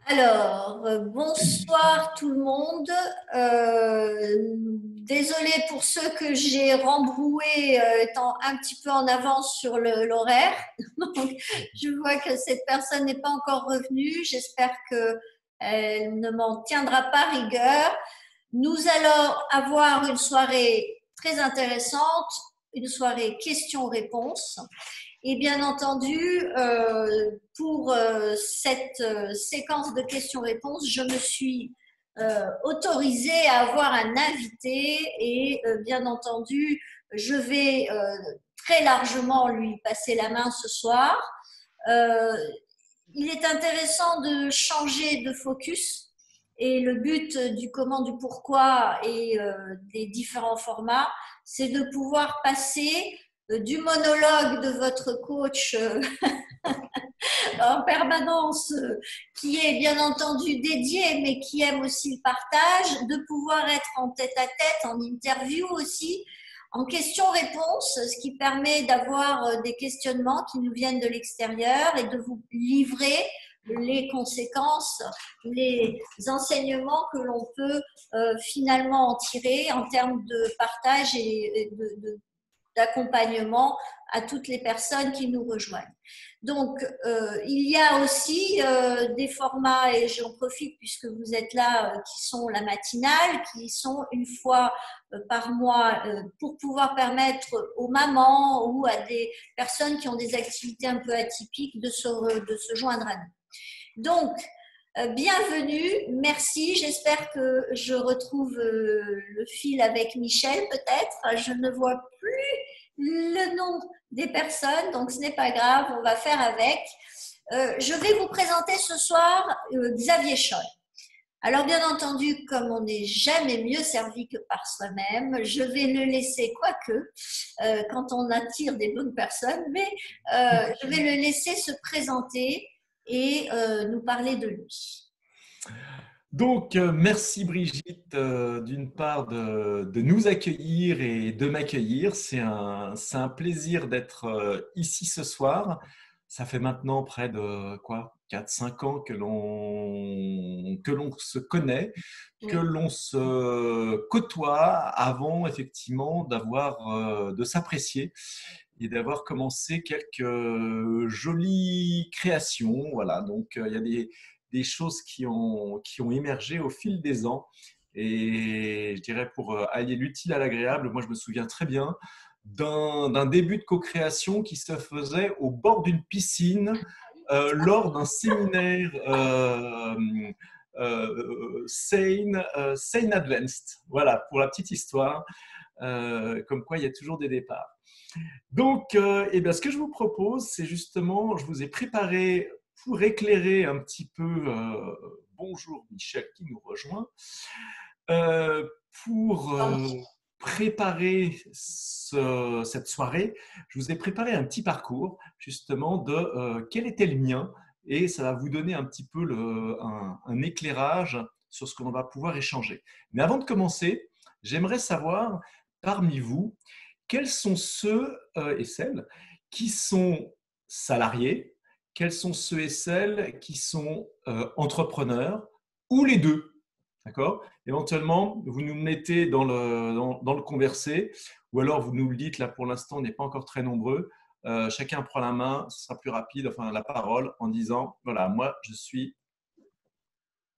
Alors, bonsoir tout le monde. Désolée pour ceux que j'ai rembroués étant un petit peu en avance sur l'horaire. Donc, je vois que cette personne n'est pas encore revenue. J'espère qu'elle ne m'en tiendra pas rigueur. Nous allons avoir une soirée très intéressante, une soirée questions-réponses. Et bien entendu, pour cette séquence de questions-réponses, je me suis autorisée à avoir un invité et bien entendu, je vais très largement lui passer la main ce soir. Euh, il est intéressant de changer de focus et le but du comment, du pourquoi et des différents formats, c'est de pouvoir passer du monologue de votre coach en permanence, qui est bien entendu dédié, mais qui aime aussi le partage, de pouvoir être en tête-à-tête, en interview aussi, en questions-réponses, ce qui permet d'avoir des questionnements qui nous viennent de l'extérieur et de vous livrer les conséquences, les enseignements que l'on peut finalement en tirer en termes de partage et d'accompagnement à toutes les personnes qui nous rejoignent. Donc, il y a aussi des formats, et j'en profite puisque vous êtes là, qui sont la matinale, qui sont une fois par mois pour pouvoir permettre aux mamans ou à des personnes qui ont des activités un peu atypiques de se joindre à nous. Donc, bienvenue, merci. J'espère que je retrouve le fil avec Michel peut-être. Je ne vois plus le nom des personnes, donc ce n'est pas grave, on va faire avec. Je vais vous présenter ce soir Xavier Scholl. Alors bien entendu, comme on n'est jamais mieux servi que par soi-même, je vais le laisser, quoique, quand on attire des bonnes personnes, mais je vais le laisser se présenter et nous parler de lui. Donc, merci Brigitte, d'une part de nous accueillir et de m'accueillir. C'est un plaisir d'être ici ce soir. Ça fait maintenant près de quoi, 4-5 ans que l'on se connaît, que Oui. l'on se côtoie avant effectivement de s'apprécier et d'avoir commencé quelques jolies créations. Voilà, donc il y a des choses qui ont émergé au fil des ans. Et je dirais pour allier l'utile à l'agréable, moi je me souviens très bien d'un début de co-création qui se faisait au bord d'une piscine lors d'un séminaire Sane Advanced. Voilà, pour la petite histoire, comme quoi il y a toujours des départs. Donc, eh bien, ce que je vous propose, c'est justement, je vous ai préparé pour éclairer un petit peu, bonjour Michel qui nous rejoint, euh, pour préparer cette soirée, je vous ai préparé un petit parcours justement de quel était le mien et ça va vous donner un petit peu un éclairage sur ce qu'on va pouvoir échanger. Mais avant de commencer, j'aimerais savoir parmi vous, quels sont ceux et celles qui sont salariés, quels sont ceux et celles qui sont entrepreneurs ou les deux. D'accord? Éventuellement, vous nous mettez dans le conversé ou alors vous nous le dites, là pour l'instant, on n'est pas encore très nombreux. Chacun prend la main, ce sera plus rapide, enfin la parole en disant, voilà, moi je suis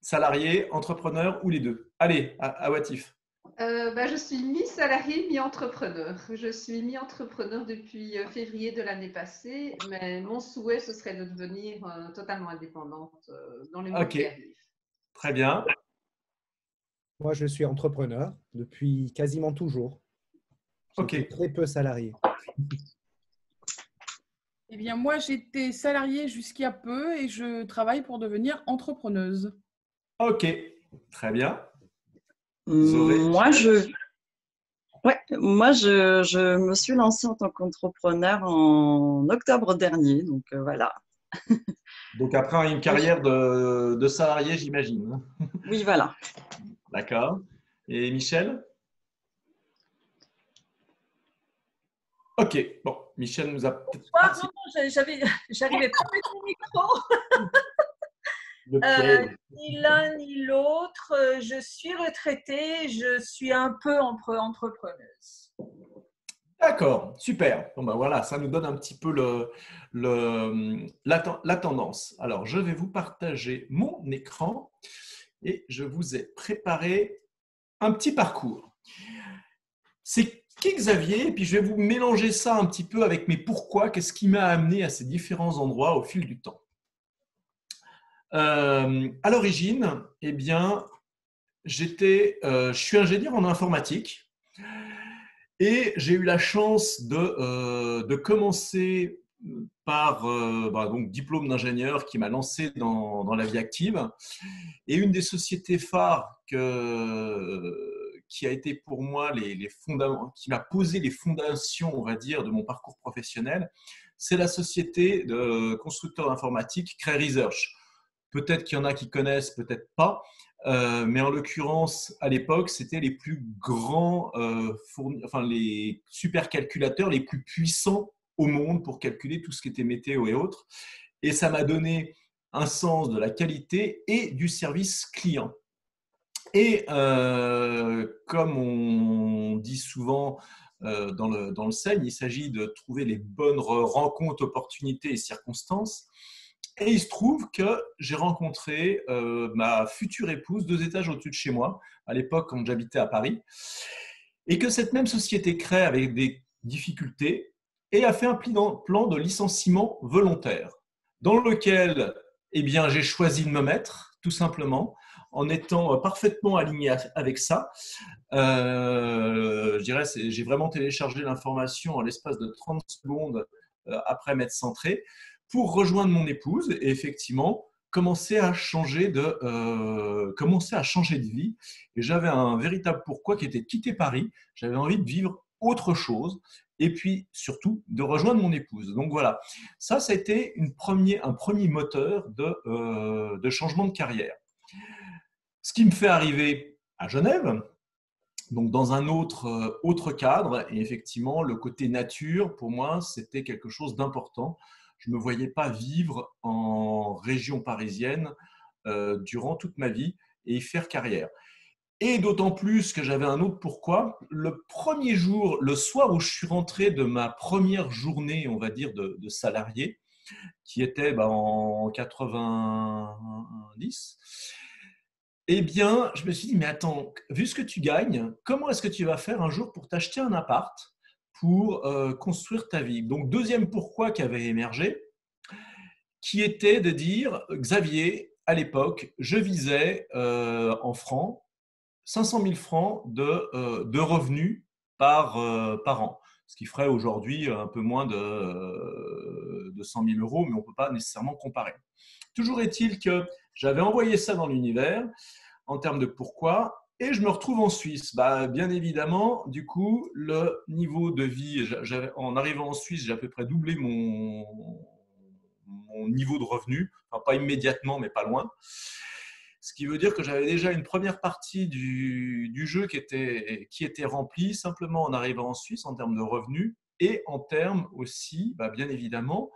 salarié, entrepreneur ou les deux. Allez, à Watif. Je suis mi-salarié, mi-entrepreneur. Je suis mi-entrepreneur depuis février de l'année passée, mais mon souhait, ce serait de devenir totalement indépendante dans les mois Ok, qui arrivent. très bien. Moi, je suis entrepreneur depuis quasiment toujours. Ok. J'étais très peu salarié. Eh bien, moi, j'étais salariée jusqu'à peu et je travaille pour devenir entrepreneuse. Ok, très bien. Moi, je me suis lancée en tant qu'entrepreneur en octobre dernier. Donc, voilà. Donc après une carrière de salarié, j'imagine. Oui, voilà. D'accord. Et Michel? Ok, bon, Michel nous a peut-être… Pardon, j'arrivais pas à mettre mon micro. Ni l'un ni l'autre. Je suis retraitée, je suis un peu entrepreneuse. D'accord, super. Bon, ben voilà, ça nous donne un petit peu la tendance. Alors, je vais vous partager mon écran et je vous ai préparé un petit parcours. C'est qui Xavier? Et puis, je vais vous mélanger ça un petit peu avec mes pourquoi, qu'est-ce qui m'a amené à ces différents endroits au fil du temps. À l'origine, eh bien, je suis ingénieur en informatique. Et j'ai eu la chance de commencer par donc, diplôme d'ingénieur qui m'a lancé dans la vie active. Et une des sociétés phares qui a été pour moi qui m'a posé les fondations, on va dire, de mon parcours professionnel, c'est la société de constructeurs d'informatique Cray Research. Peut-être qu'il y en a qui connaissent, peut-être pas. Mais en l'occurrence, à l'époque, c'était les plus grands, les supercalculateurs les plus puissants au monde pour calculer tout ce qui était météo et autres. Et ça m'a donné un sens de la qualité et du service client. Et comme on dit souvent dans le SEM, il s'agit de trouver les bonnes rencontres, opportunités et circonstances. Et il se trouve que j'ai rencontré ma future épouse 2 étages au-dessus de chez moi, à l'époque quand j'habitais à Paris, et que cette même société crée avec des difficultés et a fait un plan de licenciement volontaire, dans lequel eh bien, j'ai choisi de me mettre, tout simplement, en étant parfaitement aligné avec ça. Je dirais, j'ai vraiment téléchargé l'information en l'espace de 30 secondes après m'être centré, pour rejoindre mon épouse et effectivement commencer à changer de vie. Et j'avais un véritable pourquoi qui était de quitter Paris. J'avais envie de vivre autre chose et puis surtout de rejoindre mon épouse. Donc voilà, ça a été un premier moteur de changement de carrière. Ce qui me fait arriver à Genève, donc dans un autre cadre, et effectivement le côté nature, pour moi, c'était quelque chose d'important. Je ne me voyais pas vivre en région parisienne durant toute ma vie et y faire carrière. Et d'autant plus que j'avais un autre pourquoi. Le premier jour, le soir où je suis rentré de ma première journée, on va dire, de salarié, qui était en 90, eh bien, je me suis dit, mais attends, vu ce que tu gagnes, comment est-ce que tu vas faire un jour pour t'acheter un appart pour construire ta vie? Donc, deuxième pourquoi qui avait émergé, qui était de dire, Xavier, à l'époque, je visais en francs 500 000 francs de revenus par an, ce qui ferait aujourd'hui un peu moins de 100 000 euros, mais on ne peut pas nécessairement comparer. Toujours est-il que j'avais envoyé ça dans l'univers en termes de pourquoi, et je me retrouve en Suisse. Bien évidemment, du coup, le niveau de vie, en arrivant en Suisse, j'ai à peu près doublé mon niveau de revenu, enfin, pas immédiatement, mais pas loin. Ce qui veut dire que j'avais déjà une première partie du jeu qui était remplie simplement en arrivant en Suisse en termes de revenus et en termes aussi, bien évidemment,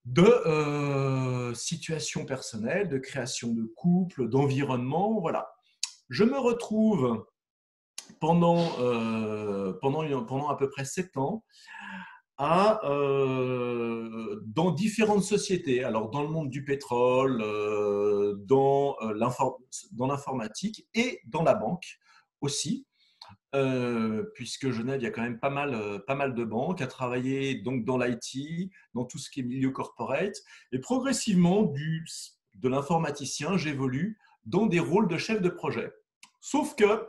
de situation personnelle, de création de couple, d'environnement. Voilà. Je me retrouve pendant à peu près 7 ans dans différentes sociétés. Alors, dans le monde du pétrole, dans l'informatique et dans la banque aussi. Puisque Genève, il y a quand même pas mal de banques, à travailler donc dans l'IT, dans tout ce qui est milieu corporate. Et progressivement, de l'informaticien, j'évolue dans des rôles de chef de projet. Sauf que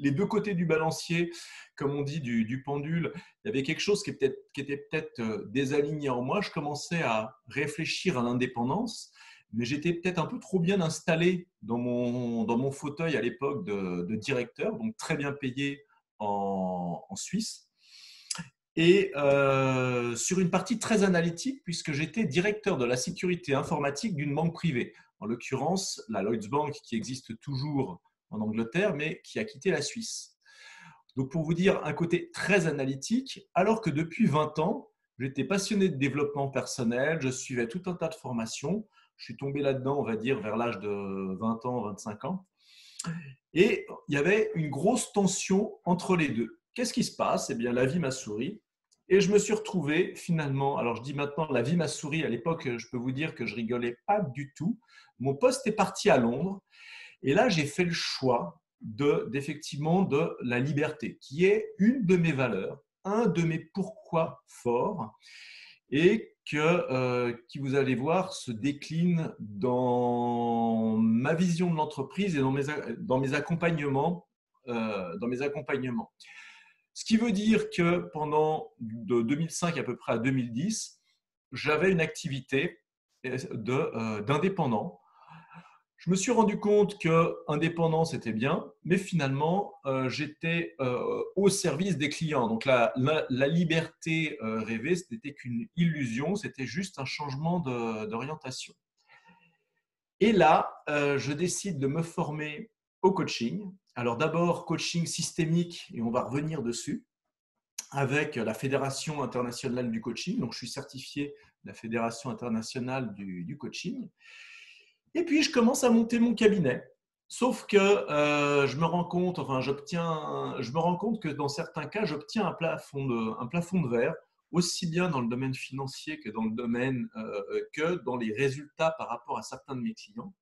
les deux côtés du balancier, comme on dit, du pendule, il y avait quelque chose qui était peut-être désaligné en moi. Je commençais à réfléchir à l'indépendance, mais j'étais peut-être un peu trop bien installé dans mon fauteuil à l'époque de directeur, donc très bien payé en Suisse. Et sur une partie très analytique, puisque j'étais directeur de la sécurité informatique d'une banque privée, en l'occurrence la Lloyds Bank, qui existe toujours en Angleterre, mais qui a quitté la Suisse. Donc pour vous dire, un côté très analytique, alors que depuis 20 ans, j'étais passionné de développement personnel, je suivais tout un tas de formations Je suis tombé là-dedans, on va dire, vers l'âge de 20 ans, 25 ans. Et il y avait une grosse tension entre les deux. Qu'est-ce qui se passe? Eh bien, la vie m'a souri. Et je me suis retrouvé finalement, alors je dis maintenant la vie m'a souri, à l'époque, je peux vous dire que je rigolais pas du tout. Mon poste est parti à Londres. Et là, j'ai fait le choix d'effectivement de la liberté, qui est une de mes valeurs, un de mes pourquoi forts, et qui, vous allez voir, se décline dans ma vision de l'entreprise et dans mes accompagnements. Ce qui veut dire que pendant de 2005 à peu près à 2010, j'avais une activité d'indépendant. Je me suis rendu compte que indépendant, c'était bien, mais finalement, j'étais au service des clients. Donc, la liberté rêvée, ce n'était qu'une illusion, c'était juste un changement d'orientation. Et là, je décide de me former au coaching. Alors, d'abord, coaching systémique, et on va revenir dessus, avec la Fédération internationale du coaching. Donc, je suis certifié de la Fédération internationale du coaching. Et puis, je commence à monter mon cabinet. Sauf que je me rends compte que dans certains cas, j'obtiens un plafond de verre, aussi bien dans le domaine financier que dans le domaine que dans les résultats par rapport à certains de mes clients.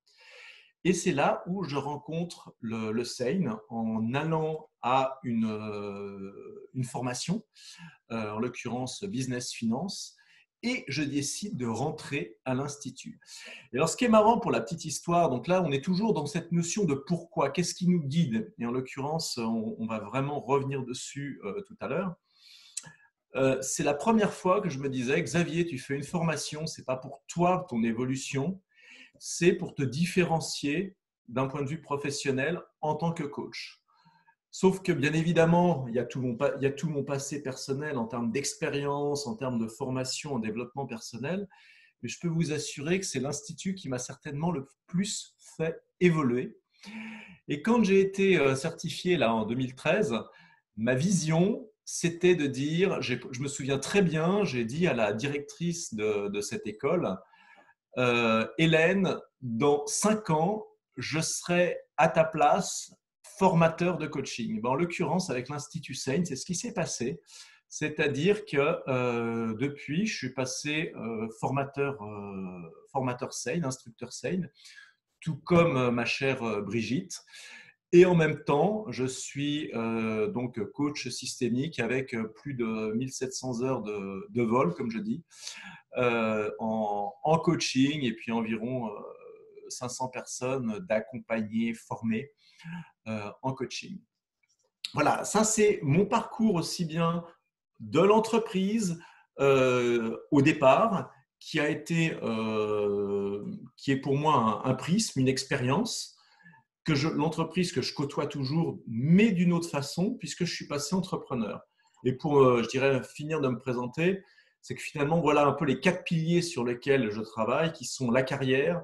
Et c'est là où je rencontre le SEIN en allant à une formation, en l'occurrence Business Finance. Et je décide de rentrer à l'Institut. Et alors, ce qui est marrant pour la petite histoire, donc là, on est toujours dans cette notion de pourquoi, qu'est-ce qui nous guide? Et en l'occurrence, on va vraiment revenir dessus tout à l'heure. C'est la première fois que je me disais, Xavier, tu fais une formation, ce n'est pas pour toi, ton évolution, c'est pour te différencier d'un point de vue professionnel en tant que coach. Sauf que, bien évidemment, il y a tout mon passé personnel en termes d'expérience, en termes de formation, en développement personnel. Mais je peux vous assurer que c'est l'Institut qui m'a certainement le plus fait évoluer. Et quand j'ai été certifié là, en 2013, ma vision, c'était de dire, je me souviens très bien, j'ai dit à la directrice de cette école, Hélène, dans 5 ans, je serai à ta place formateur de coaching. En l'occurrence, avec l'Institut SEIN, c'est ce qui s'est passé. C'est-à-dire que depuis, je suis passé formateur SEIN, instructeur SEIN, tout comme ma chère Brigitte. Et en même temps, je suis donc coach systémique avec plus de 1700 heures de vol, comme je dis, en coaching, et puis environ 500 personnes d'accompagner, formées en coaching. Voilà, ça c'est mon parcours aussi bien de l'entreprise au départ, qui est pour moi un prisme, une expérience, l'entreprise que je côtoie toujours, mais d'une autre façon, puisque je suis passé entrepreneur. Et pour, je dirais, finir de me présenter, c'est que finalement, voilà un peu les 4 piliers sur lesquels je travaille, qui sont la carrière,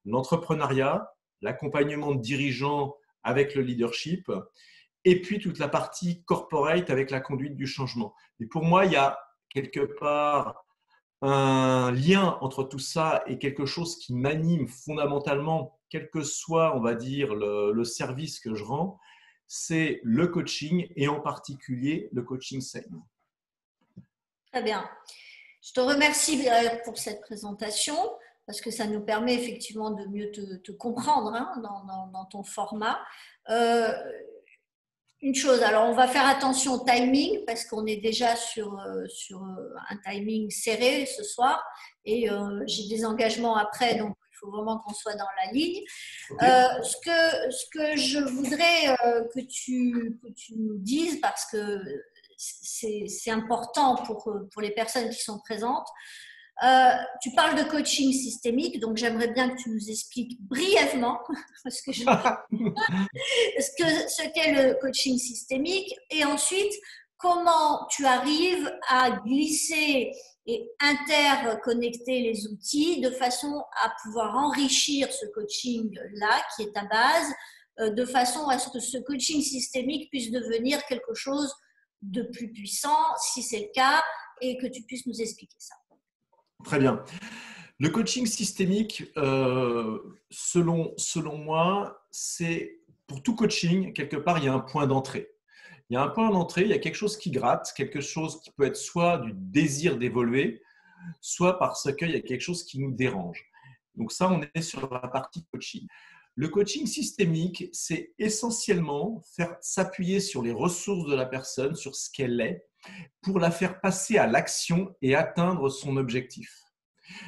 l'entrepreneuriat, l'accompagnement de dirigeants avec le leadership, et puis toute la partie corporate avec la conduite du changement. Et pour moi, il y a quelque part un lien entre tout ça et quelque chose qui m'anime fondamentalement, quel que soit, on va dire, le service que je rends, c'est le coaching et en particulier le coaching SEIN. Très bien. Je te remercie pour cette présentation parce que ça nous permet effectivement de mieux te comprendre dans ton format. Une chose, alors on va faire attention au timing parce qu'on est déjà sur un timing serré ce soir et j'ai des engagements après, donc il faut vraiment qu'on soit dans la ligne. Okay. Ce que je voudrais que tu nous dises, parce que c'est important pour les personnes qui sont présentes. Tu parles de coaching systémique, donc j'aimerais bien que tu nous expliques brièvement ce qu'est le coaching systémique et ensuite comment tu arrives à glisser et interconnecter les outils de façon à pouvoir enrichir ce coaching-là qui est ta base, de façon à ce que ce coaching systémique puisse devenir quelque chose de plus puissant, si c'est le cas, et que tu puisses nous expliquer ça. Très bien. Le coaching systémique, selon moi, c'est pour tout coaching, quelque part, il y a un point d'entrée. Il y a un point d'entrée, il y a quelque chose qui gratte, quelque chose qui peut être soit du désir d'évoluer, soit parce qu'il y a quelque chose qui nous dérange. Donc ça, on est sur la partie coaching. Le coaching systémique, c'est essentiellement s'appuyer sur les ressources de la personne, sur ce qu'elle est, pour la faire passer à l'action et atteindre son objectif.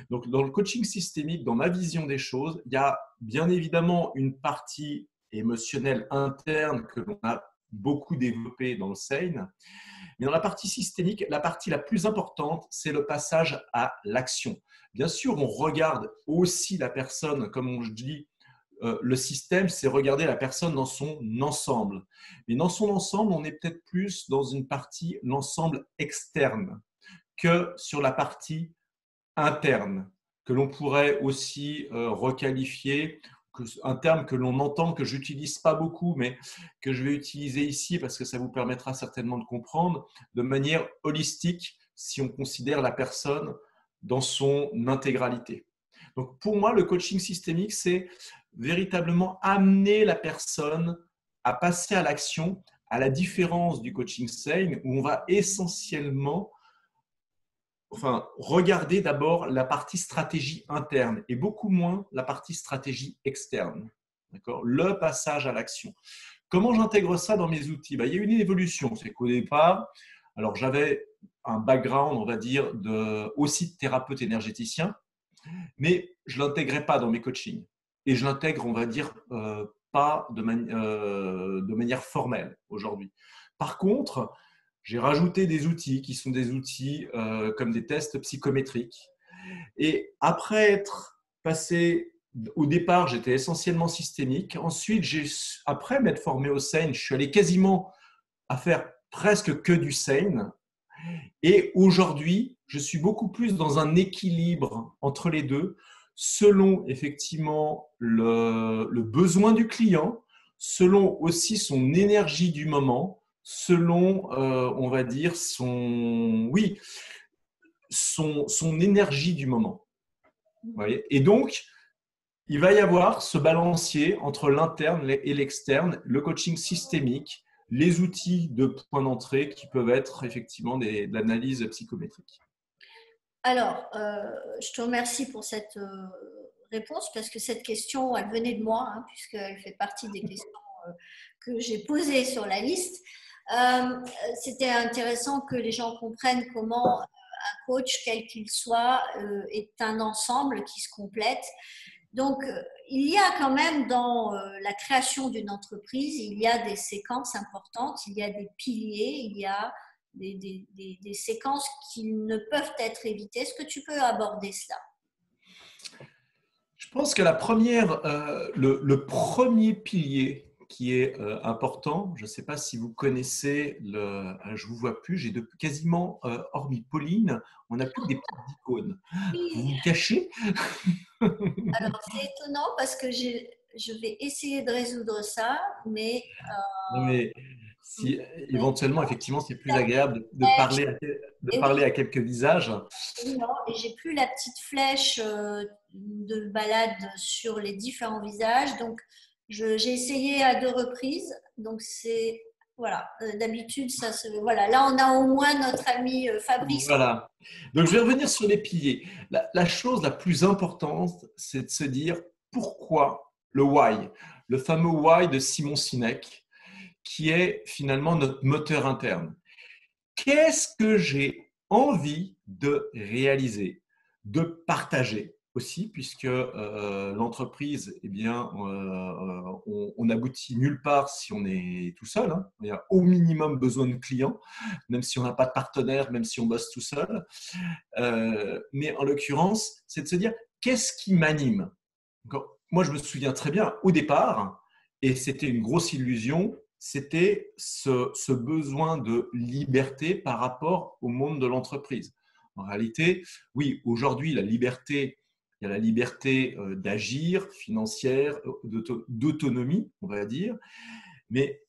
Donc, dans le coaching systémique, dans ma vision des choses, il y a bien évidemment une partie émotionnelle interne que l'on a beaucoup développée dans le SEIN. Mais dans la partie systémique, la partie la plus importante, c'est le passage à l'action. Bien sûr, on regarde aussi la personne, comme on dit, le système, c'est regarder la personne dans son ensemble. Mais dans son ensemble, on est peut-être plus dans une partie, l'ensemble externe, que sur la partie interne, que l'on pourrait aussi requalifier, un terme que l'on entend, que j'utilise pas beaucoup, mais que je vais utiliser ici parce que ça vous permettra certainement de comprendre, de manière holistique, si on considère la personne dans son intégralité. Donc pour moi, le coaching systémique, c'est véritablement amener la personne à passer à l'action, à la différence du coaching SEIN, où on va essentiellement regarder d'abord la partie stratégie interne et beaucoup moins la partie stratégie externe. D'accord ? Le passage à l'action. Comment j'intègre ça dans mes outils ? Il y a eu une évolution. C'est qu'au départ, alors j'avais un background, on va dire, aussi de thérapeute énergéticien, mais je ne l'intégrais pas dans mes coachings. Et je l'intègre, on va dire, pas de manière formelle aujourd'hui. Par contre, j'ai rajouté des outils qui sont des outils comme des tests psychométriques. Et après être passé, au départ, j'étais essentiellement systémique. Ensuite, après m'être formé au SEIN, je suis allé quasiment à faire presque que du SEIN. Et aujourd'hui, je suis beaucoup plus dans un équilibre entre les deux, selon effectivement le besoin du client, selon aussi son énergie du moment, selon, on va dire, son énergie du moment. Vous voyez ? Et donc, il va y avoir ce balancier entre l'interne et l'externe, le coaching systémique, les outils de point d'entrée qui peuvent être effectivement de l'analyse psychométrique. Alors, je te remercie pour cette réponse parce que cette question, elle venait de moi, hein, puisqu'elle fait partie des questions que j'ai posées sur la liste. C'était intéressant que les gens comprennent comment un coach, quel qu'il soit, est un ensemble qui se complète. Donc, il y a quand même dans la création d'une entreprise, il y a des séquences importantes, il y a des piliers, il y a des séquences qui ne peuvent être évitées. Est-ce que tu peux aborder cela ? Je pense que le premier pilier qui est important, je ne sais pas si vous connaissez, je ne vous vois plus, j'ai quasiment, hormis Pauline, on n'a plus que des petites icônes. Oui. Vous vous cachez ? Alors, c'est étonnant parce que je vais essayer de résoudre ça, mais… Non, mais si éventuellement, effectivement, c'est plus agréable de parler à quelques visages. Non, et j'ai plus la petite flèche de balade sur les différents visages. Donc, j'ai essayé à 2 reprises. Donc, c'est… Voilà, d'habitude, ça se… Voilà, là, on a au moins notre ami Fabrice. Voilà. Donc, je vais revenir sur les piliers. La chose la plus importante, c'est de se dire pourquoi le why, le fameux why de Simon Sinek, qui est finalement notre moteur interne. Qu'est-ce que j'ai envie de réaliser, de partager aussi, puisque l'entreprise, eh bien, on n'aboutit nulle part si on est tout seul. Hein. Il y a au minimum besoin de clients, même si on n'a pas de partenaire, même si on bosse tout seul. Mais en l'occurrence, c'est de se dire qu'est-ce qui m'anime. Moi, je me souviens très bien au départ, et c'était une grosse illusion, c'était ce besoin de liberté par rapport au monde de l'entreprise. En réalité, oui, aujourd'hui, il y a la liberté d'agir, financière, d'autonomie, on va dire, mais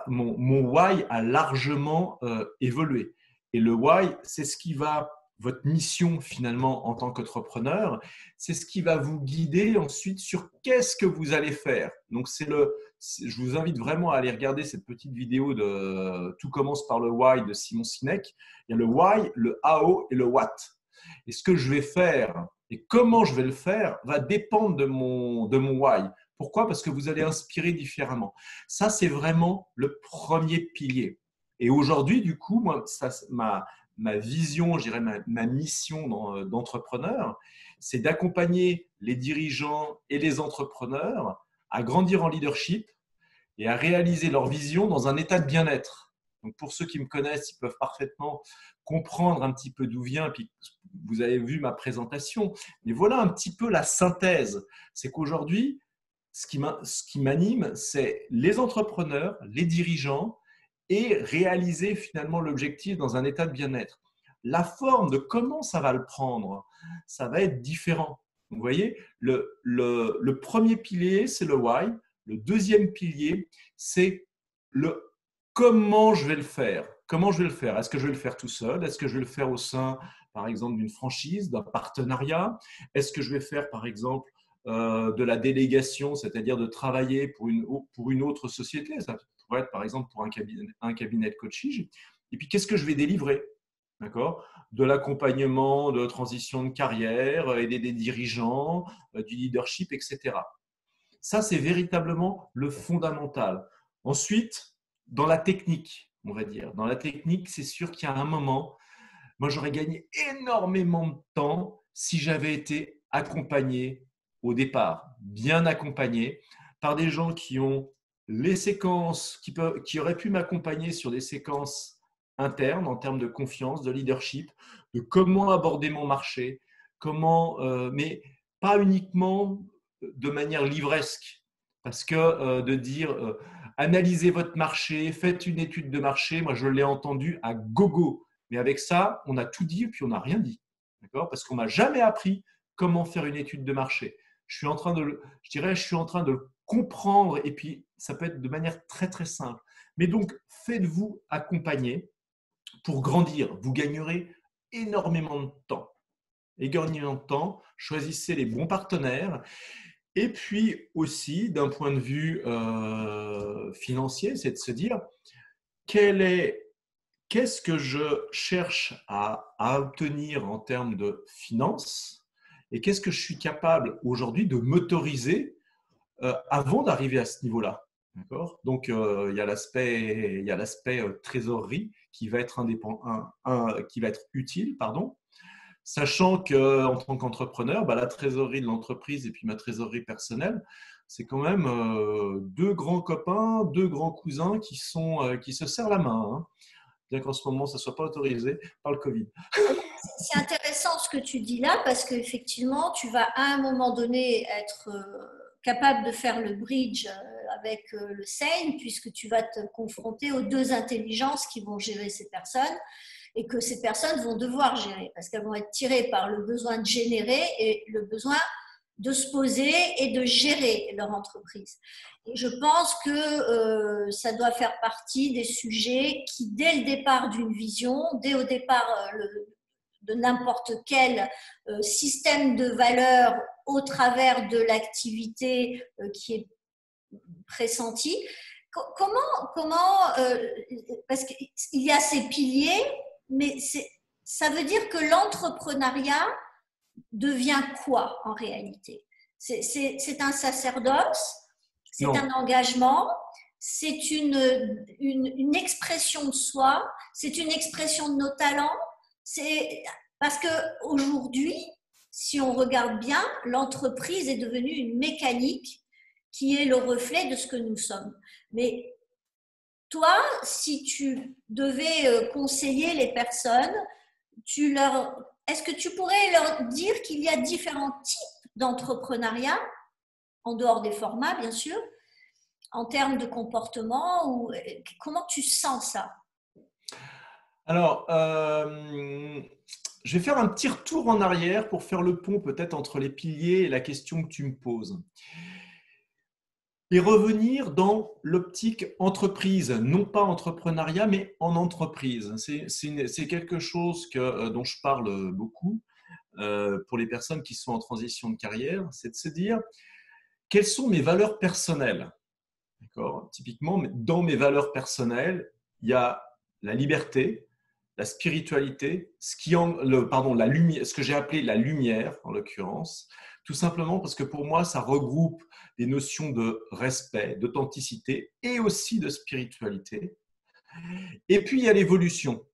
mon why a largement évolué. Et le why, c'est ce qui va votre mission finalement en tant qu'entrepreneur, c'est ce qui va vous guider ensuite sur qu'est-ce que vous allez faire. Donc, je vous invite vraiment à aller regarder cette petite vidéo de Tout commence par le why de Simon Sinek. Il y a le why, le how et le what. Et ce que je vais faire et comment je vais le faire va dépendre de mon why. Pourquoi? Parce que vous allez inspirer différemment. Ça, c'est vraiment le premier pilier. Et aujourd'hui, du coup, moi, ma vision, je dirais ma mission d'entrepreneur, c'est d'accompagner les dirigeants et les entrepreneurs à grandir en leadership et à réaliser leur vision dans un état de bien-être. Donc, pour ceux qui me connaissent, ils peuvent parfaitement comprendre un petit peu d'où vient, puis vous avez vu ma présentation. Mais voilà un petit peu la synthèse. C'est qu'aujourd'hui, ce qui m'anime, c'est les entrepreneurs, les dirigeants, et réaliser finalement l'objectif dans un état de bien-être. La forme de comment ça va le prendre, ça va être différent. Vous voyez, le premier pilier, c'est le why. Le deuxième pilier, c'est le comment je vais le faire. Comment je vais le faire? Est-ce que je vais le faire tout seul? Est-ce que je vais le faire au sein, par exemple, d'une franchise, d'un partenariat? Est-ce que je vais faire, par exemple, de la délégation, c'est-à-dire de travailler pour une autre société? Ça pourrait être, par exemple, pour un cabinet de coaching. Et puis, qu'est-ce que je vais délivrer? D'accord? De l'accompagnement, de la transition de carrière, aider des dirigeants, du leadership, etc. Ça, c'est véritablement le fondamental. Ensuite, dans la technique, on va dire. Dans la technique, c'est sûr qu'il y a un moment, moi, j'aurais gagné énormément de temps si j'avais été accompagné au départ, bien accompagné par des gens qui ont les séquences, qui auraient pu m'accompagner sur des séquences internes en termes de confiance, de leadership, de comment aborder mon marché, mais pas uniquement de manière livresque. Parce que de dire analysez votre marché, faites une étude de marché, moi je l'ai entendu à gogo. Mais avec ça, on a tout dit et puis on n'a rien dit. D'accord? Parce qu'on ne m'a jamais appris comment faire une étude de marché. Je suis en train de le comprendre et puis ça peut être de manière très très simple. Mais donc, faites-vous accompagner pour grandir. Vous gagnerez énormément de temps. Énormément de temps, choisissez les bons partenaires. Et puis aussi, d'un point de vue financier, c'est de se dire qu'est-ce que je cherche à obtenir en termes de finances et qu'est-ce que je suis capable aujourd'hui de m'autoriser avant d'arriver à ce niveau-là. D'accord? Donc, il y a l'aspect trésorerie qui va être qui va être utile, sachant qu'en tant qu'entrepreneur, la trésorerie de l'entreprise et puis ma trésorerie personnelle, c'est quand même deux grands copains, deux grands cousins qui se serrent la main. Hein. Bien qu'en ce moment, ça ne soit pas autorisé par le Covid. C'est intéressant ce que tu dis là, parce qu'effectivement, tu vas à un moment donné être capable de faire le bridge avec le SANE, puisque tu vas te confronter aux deux intelligences qui vont gérer ces personnes et que ces personnes vont devoir gérer, parce qu'elles vont être tirées par le besoin de générer et le besoin de se poser et de gérer leur entreprise. Et je pense que ça doit faire partie des sujets qui, dès le départ d'une vision, dès au départ de n'importe quel système de valeurs au travers de l'activité qui est pressentie, parce qu'il y a ces piliers, mais ça veut dire que l'entrepreneuriat devient quoi en réalité? C'est un sacerdoce, c'est un engagement, c'est une expression de soi, c'est une expression de nos talents. Parce qu'aujourd'hui, si on regarde bien, l'entreprise est devenue une mécanique qui est le reflet de ce que nous sommes. Mais toi, si tu devais conseiller les personnes, est-ce que tu pourrais leur dire qu'il y a différents types d'entrepreneuriat, en dehors des formats, bien sûr, en termes de comportement, ou comment tu sens ça? Alors, je vais faire un petit retour en arrière pour faire le pont peut-être entre les piliers et la question que tu me poses. et revenir dans l'optique entreprise, non pas entrepreneuriat, mais en entreprise. C'est quelque chose dont je parle beaucoup pour les personnes qui sont en transition de carrière, c'est de se dire quelles sont mes valeurs personnelles. D'accord ? Typiquement, dans mes valeurs personnelles, il y a la liberté, la spiritualité, ce que j'ai appelé la lumière, en l'occurrence, tout simplement parce que pour moi, ça regroupe des notions de respect, d'authenticité et aussi de spiritualité. Et puis, il y a l'évolution.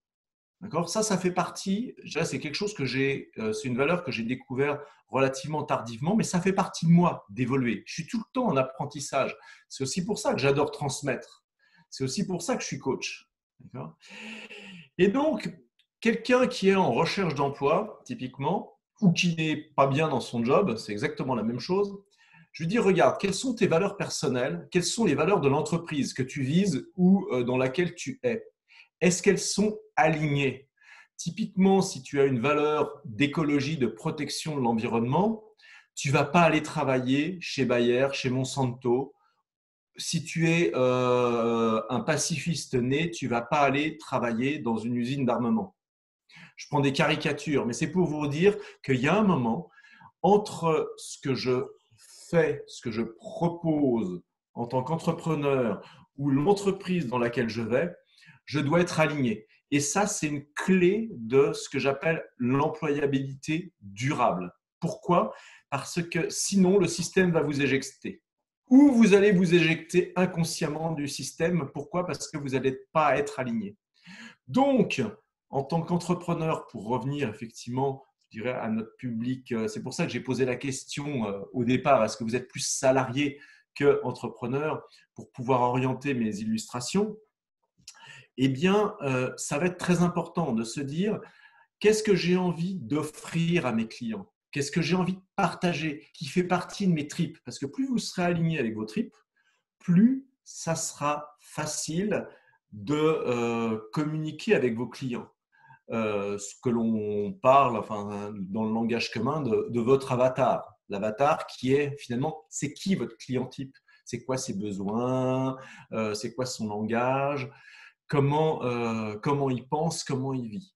D'accord ? Ça fait partie, c'est quelque chose c'est une valeur que j'ai découvert relativement tardivement, mais ça fait partie de moi, d'évoluer. Je suis tout le temps en apprentissage. C'est aussi pour ça que j'adore transmettre. C'est aussi pour ça que je suis coach. D'accord ? Et donc, quelqu'un qui est en recherche d'emploi, typiquement, ou qui n'est pas bien dans son job, c'est exactement la même chose. Je lui dis, regarde, quelles sont tes valeurs personnelles? Quelles sont les valeurs de l'entreprise que tu vises ou dans laquelle tu es? Est-ce qu'elles sont alignées? Typiquement, si tu as une valeur d'écologie, de protection de l'environnement, tu ne vas pas aller travailler chez Bayer, chez Monsanto. Si tu es un pacifiste né, tu ne vas pas aller travailler dans une usine d'armement. Je prends des caricatures, mais c'est pour vous dire qu'il y a un moment entre ce que je fais, ce que je propose en tant qu'entrepreneur ou l'entreprise dans laquelle je vais, je dois être aligné. Et ça, c'est une clé de ce que j'appelle l'employabilité durable. Pourquoi ? Parce que sinon, le système va vous éjecter. Ou vous allez vous éjecter inconsciemment du système. Pourquoi ? Parce que vous n'allez pas être aligné. Donc, en tant qu'entrepreneur, pour revenir effectivement, je dirais à notre public, c'est pour ça que j'ai posé la question au départ, est-ce que vous êtes plus salarié qu'entrepreneur pour pouvoir orienter mes illustrations ? Eh bien, ça va être très important de se dire qu'est-ce que j'ai envie d'offrir à mes clients ? Qu'est-ce que j'ai envie de partager qui fait partie de mes tripes ? Parce que plus vous serez aligné avec vos tripes, plus ça sera facile de communiquer avec vos clients. Ce que l'on parle dans le langage commun de votre avatar. L'avatar qui est finalement, c'est qui votre client type ? C'est quoi ses besoins ? C'est quoi son langage ? Comment il pense, comment il vit.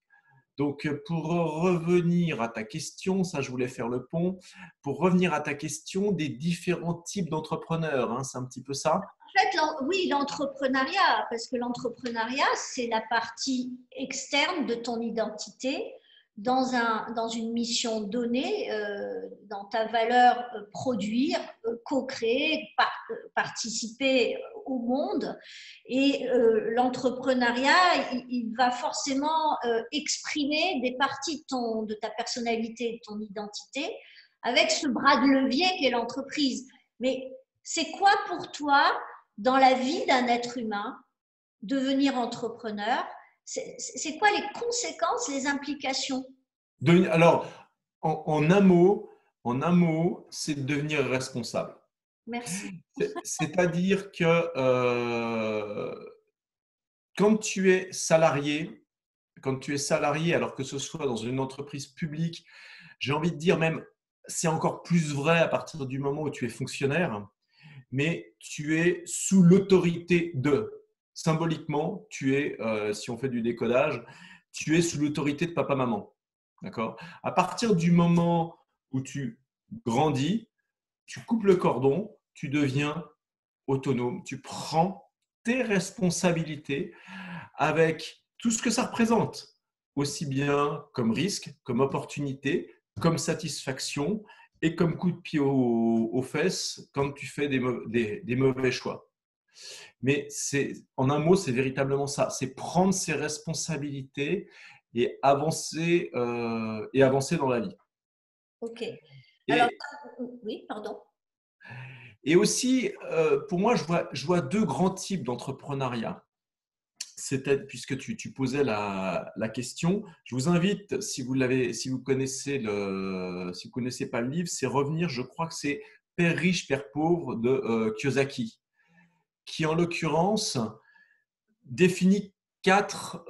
Donc, pour revenir à ta question, ça je voulais faire le pont, pour revenir à ta question des différents types d'entrepreneurs, hein, c'est un petit peu ça ? En fait, oui, l'entrepreneuriat, parce que l'entrepreneuriat, c'est la partie externe de ton identité dans une mission donnée, dans ta valeur produire, co-créer, participer au monde. Et l'entrepreneuriat, il va forcément exprimer des parties de ta personnalité, de ton identité, avec ce bras de levier qu'est l'entreprise. Mais c'est quoi pour toi, dans la vie d'un être humain, devenir entrepreneur? C'est quoi les conséquences, les implications? Alors, en un mot, c'est de devenir responsable. Merci. C'est-à-dire que quand tu es salarié, alors que ce soit dans une entreprise publique, j'ai envie de dire même, c'est encore plus vrai à partir du moment où tu es fonctionnaire, mais tu es sous l'autorité de. Symboliquement, tu es, si on fait du décodage, tu es sous l'autorité de papa-maman. D'accord ? À partir du moment où tu grandis, tu coupes le cordon, tu deviens autonome, tu prends tes responsabilités avec tout ce que ça représente, aussi bien comme risque, comme opportunité, comme satisfaction et comme coup de pied aux fesses quand tu fais des mauvais choix. Mais en un mot, c'est véritablement ça, c'est prendre ses responsabilités et avancer dans la vie. Ok. Alors, oui, pardon. Et aussi, pour moi, je vois deux grands types d'entrepreneuriat. Puisque tu posais la question, je vous invite, si vous connaissez pas le livre, c'est revenir, je crois que c'est Père riche, Père pauvre de Kiyosaki, qui en l'occurrence définit quatre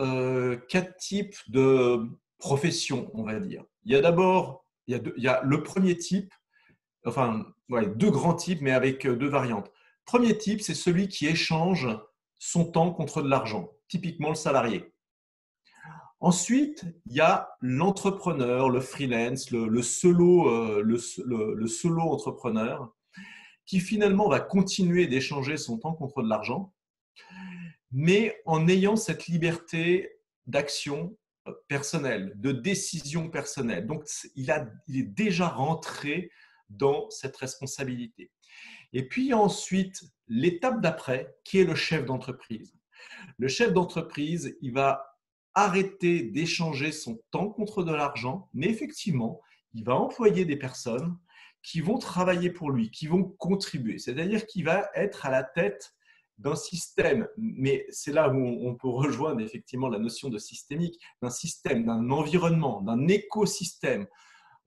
types de professions, on va dire. Il y a le premier type, deux grands types, mais avec deux variantes. Premier type, c'est celui qui échange son temps contre de l'argent, typiquement le salarié. Ensuite, il y a l'entrepreneur, le freelance, le solo entrepreneur, qui finalement va continuer d'échanger son temps contre de l'argent, mais en ayant cette liberté d'action personnelle, de décision personnelle. Donc, il est déjà rentré dans cette responsabilité. Et puis ensuite, l'étape d'après, qui est le chef d'entreprise. Le chef d'entreprise, il va arrêter d'échanger son temps contre de l'argent, mais effectivement, il va employer des personnes qui vont travailler pour lui, qui vont contribuer. C'est-à-dire qu'il va être à la tête d'un système, mais c'est là où on peut rejoindre effectivement la notion de systémique, d'un système, d'un environnement, d'un écosystème.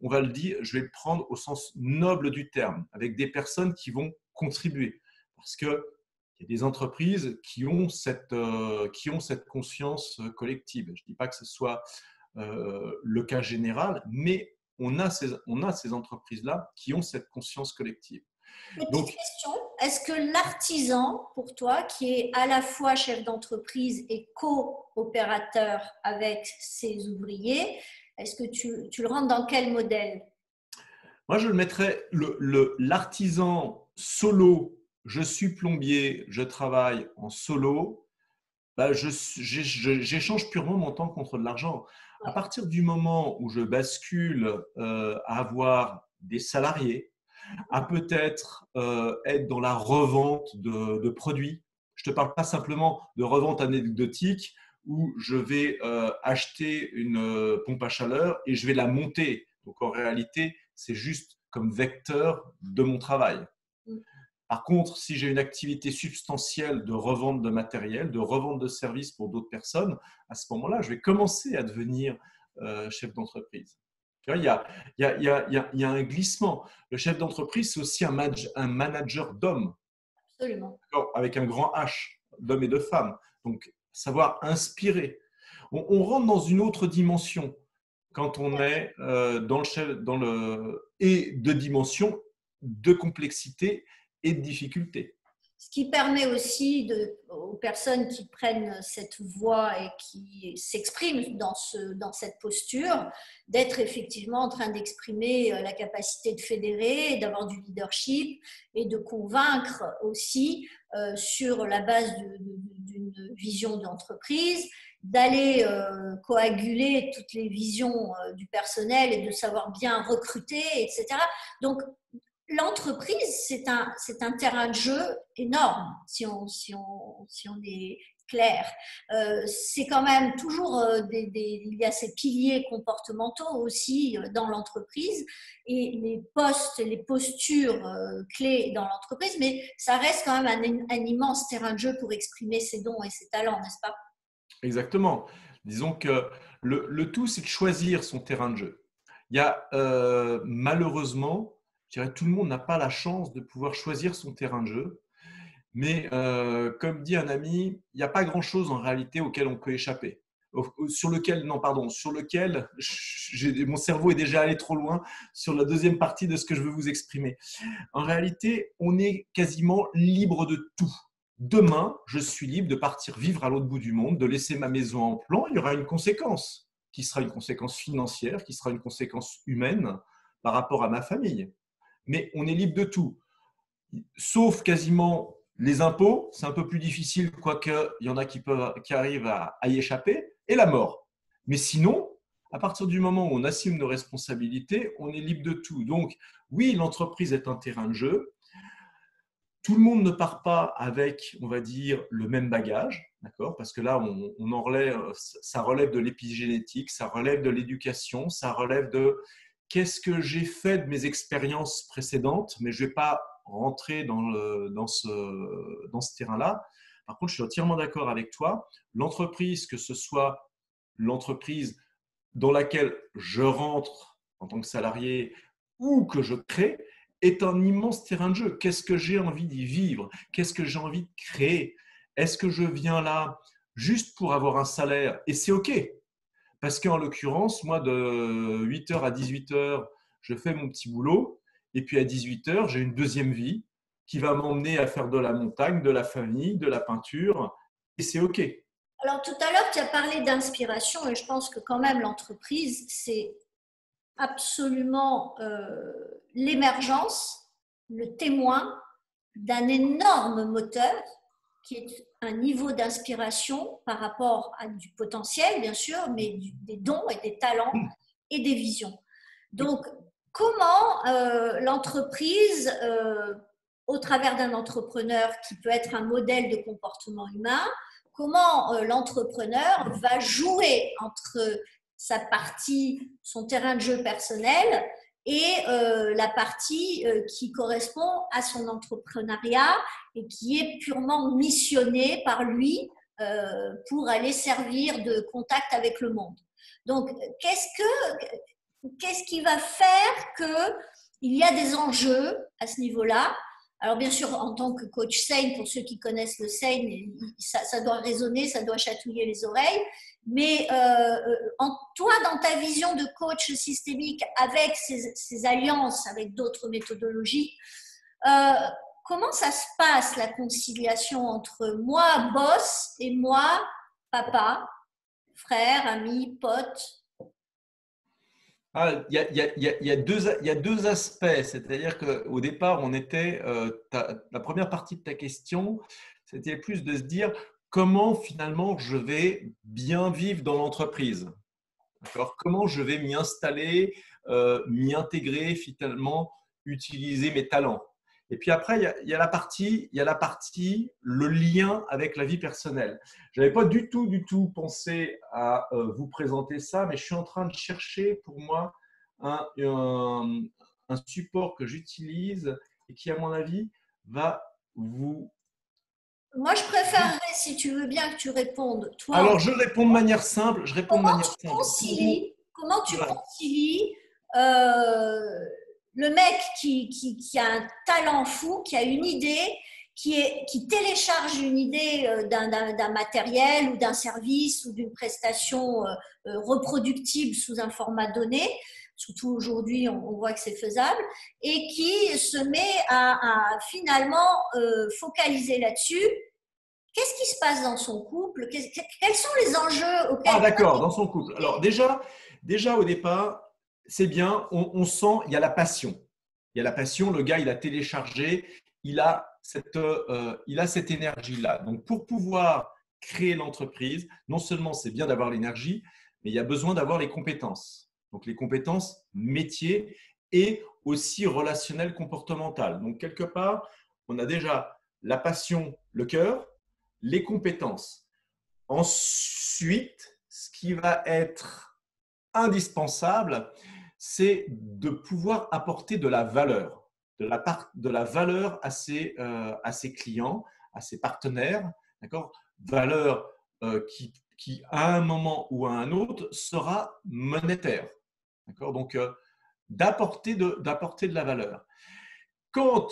On va le dire, je vais le prendre au sens noble du terme, avec des personnes qui vont contribuer. Parce qu'il y a des entreprises qui ont cette conscience collective. Je ne dis pas que ce soit le cas général, mais on a ces entreprises-là qui ont cette conscience collective. Petite question, est-ce que l'artisan, pour toi, qui est à la fois chef d'entreprise et coopérateur avec ses ouvriers, est-ce que tu le rentres dans quel modèle? Moi, je le mettrais, l'artisan solo, je suis plombier, je travaille en solo, j'échange purement mon temps contre de l'argent. À partir du moment où je bascule à avoir des salariés, à peut-être être dans la revente de produits. Je ne te parle pas simplement de revente anecdotique où je vais acheter une pompe à chaleur et je vais la monter. Donc en réalité, c'est juste comme vecteur de mon travail. Par contre, si j'ai une activité substantielle de revente de matériel, de revente de services pour d'autres personnes, à ce moment-là, je vais commencer à devenir chef d'entreprise. Il y a un glissement. Le chef d'entreprise, c'est aussi un manager d'hommes. Absolument. Avec un grand H, d'hommes et de femmes. Donc, savoir inspirer. On rentre dans une autre dimension quand on est et de dimension de complexité et de difficulté. Ce qui permet aussi aux personnes qui prennent cette voie et qui s'expriment dans cette posture, d'être effectivement en train d'exprimer la capacité de fédérer, d'avoir du leadership et de convaincre aussi sur la base d'une vision d'entreprise, d'aller coaguler toutes les visions du personnel et de savoir bien recruter, etc. Donc, l'entreprise, c'est un terrain de jeu énorme, si on est clair. C'est quand même toujours, il y a ces piliers comportementaux aussi dans l'entreprise et les postes, les postures clés dans l'entreprise, mais ça reste quand même un immense terrain de jeu pour exprimer ses dons et ses talents, n'est-ce pas? Exactement. Disons que le tout, c'est de choisir son terrain de jeu. Il y a malheureusement, je dirais, tout le monde n'a pas la chance de pouvoir choisir son terrain de jeu. Mais comme dit un ami, il n'y a pas grand-chose en réalité auquel on peut échapper. Sur lequel, mon cerveau est déjà allé trop loin sur la deuxième partie de ce que je veux vous exprimer. En réalité, on est quasiment libre de tout. Demain, je suis libre de partir vivre à l'autre bout du monde, de laisser ma maison en plan. Il y aura une conséquence qui sera une conséquence financière, qui sera une conséquence humaine par rapport à ma famille. Mais on est libre de tout, sauf quasiment les impôts, c'est un peu plus difficile, quoique il y en a qui arrivent à y échapper, et la mort. Mais sinon, à partir du moment où on assume nos responsabilités, on est libre de tout. Donc, oui, l'entreprise est un terrain de jeu. Tout le monde ne part pas avec, on va dire, le même bagage, d'accord ? Parce que là, ça relève de l'épigénétique, ça relève de l'éducation, ça relève de qu'est-ce que j'ai fait de mes expériences précédentes, mais je ne vais pas rentrer dans ce terrain-là. Par contre, je suis entièrement d'accord avec toi. L'entreprise, que ce soit l'entreprise dans laquelle je rentre en tant que salarié ou que je crée, est un immense terrain de jeu. Qu'est-ce que j'ai envie d'y vivre? Qu'est-ce que j'ai envie de créer? Est-ce que je viens là juste pour avoir un salaire? Et c'est OK. Parce qu'en l'occurrence, moi, de 8h à 18h, je fais mon petit boulot. Et puis à 18h, j'ai une deuxième vie qui va m'emmener à faire de la montagne, de la famille, de la peinture, et c'est OK. Alors, tout à l'heure, tu as parlé d'inspiration et je pense que quand même l'entreprise, c'est absolument l'émergence, le témoin d'un énorme moteur qui est un niveau d'inspiration par rapport à du potentiel, bien sûr, mais des dons et des talents et des visions. Donc, comment l'entreprise, au travers d'un entrepreneur qui peut être un modèle de comportement humain, comment l'entrepreneur va jouer entre sa partie, son terrain de jeu personnel et la partie qui correspond à son entrepreneuriat et qui est purement missionnée par lui pour aller servir de contact avec le monde. Donc, qu'est-ce qui va faire qu'il y a des enjeux à ce niveau-là? Alors, bien sûr, en tant que coach SANE, pour ceux qui connaissent le SANE, ça doit résonner, ça doit chatouiller les oreilles. Mais toi, dans ta vision de coach systémique, avec ces alliances, avec d'autres méthodologies, comment ça se passe, la conciliation entre moi, boss, et moi, papa, frère, ami, pote? Il y a deux aspects. C'est-à-dire qu'au départ, on était, la première partie de ta question, c'était plus de se dire comment finalement je vais bien vivre dans l'entreprise. D'accord ? Comment je vais m'y installer, m'y intégrer, finalement, utiliser mes talents. Et puis après, il y a la partie, le lien avec la vie personnelle. Je n'avais pas du tout pensé à vous présenter ça, mais je suis en train de chercher pour moi un support que j'utilise et qui, à mon avis, va vous… Moi, je préférerais, si tu veux bien, que tu répondes. Toi, alors, je réponds de manière simple. Comment tu Voilà. concilies le mec qui a un talent fou, qui a une idée, qui télécharge une idée d'un matériel ou d'un service ou d'une prestation reproductible sous un format donné, surtout aujourd'hui on voit que c'est faisable, et qui se met à finalement focaliser là-dessus. Qu'est-ce qui se passe dans son couple? Quels sont les enjeux auxquels… Ah d'accord, dans son couple. Alors déjà au départ, c'est bien, on sent, il y a la passion. Il y a la passion, le gars, il a téléchargé, il a cette énergie-là. Donc, pour pouvoir créer l'entreprise, non seulement c'est bien d'avoir l'énergie, mais il y a besoin d'avoir les compétences. Donc, les compétences métiers et aussi relationnelles comportementales. Donc, quelque part, on a déjà la passion, le cœur, les compétences. Ensuite, ce qui va être indispensable, c'est de pouvoir apporter de la valeur, de la valeur à ses clients, à ses partenaires, d'accord ? Valeur qui, à un moment ou à un autre, sera monétaire, d'accord ? Donc, d'apporter de la valeur. Quand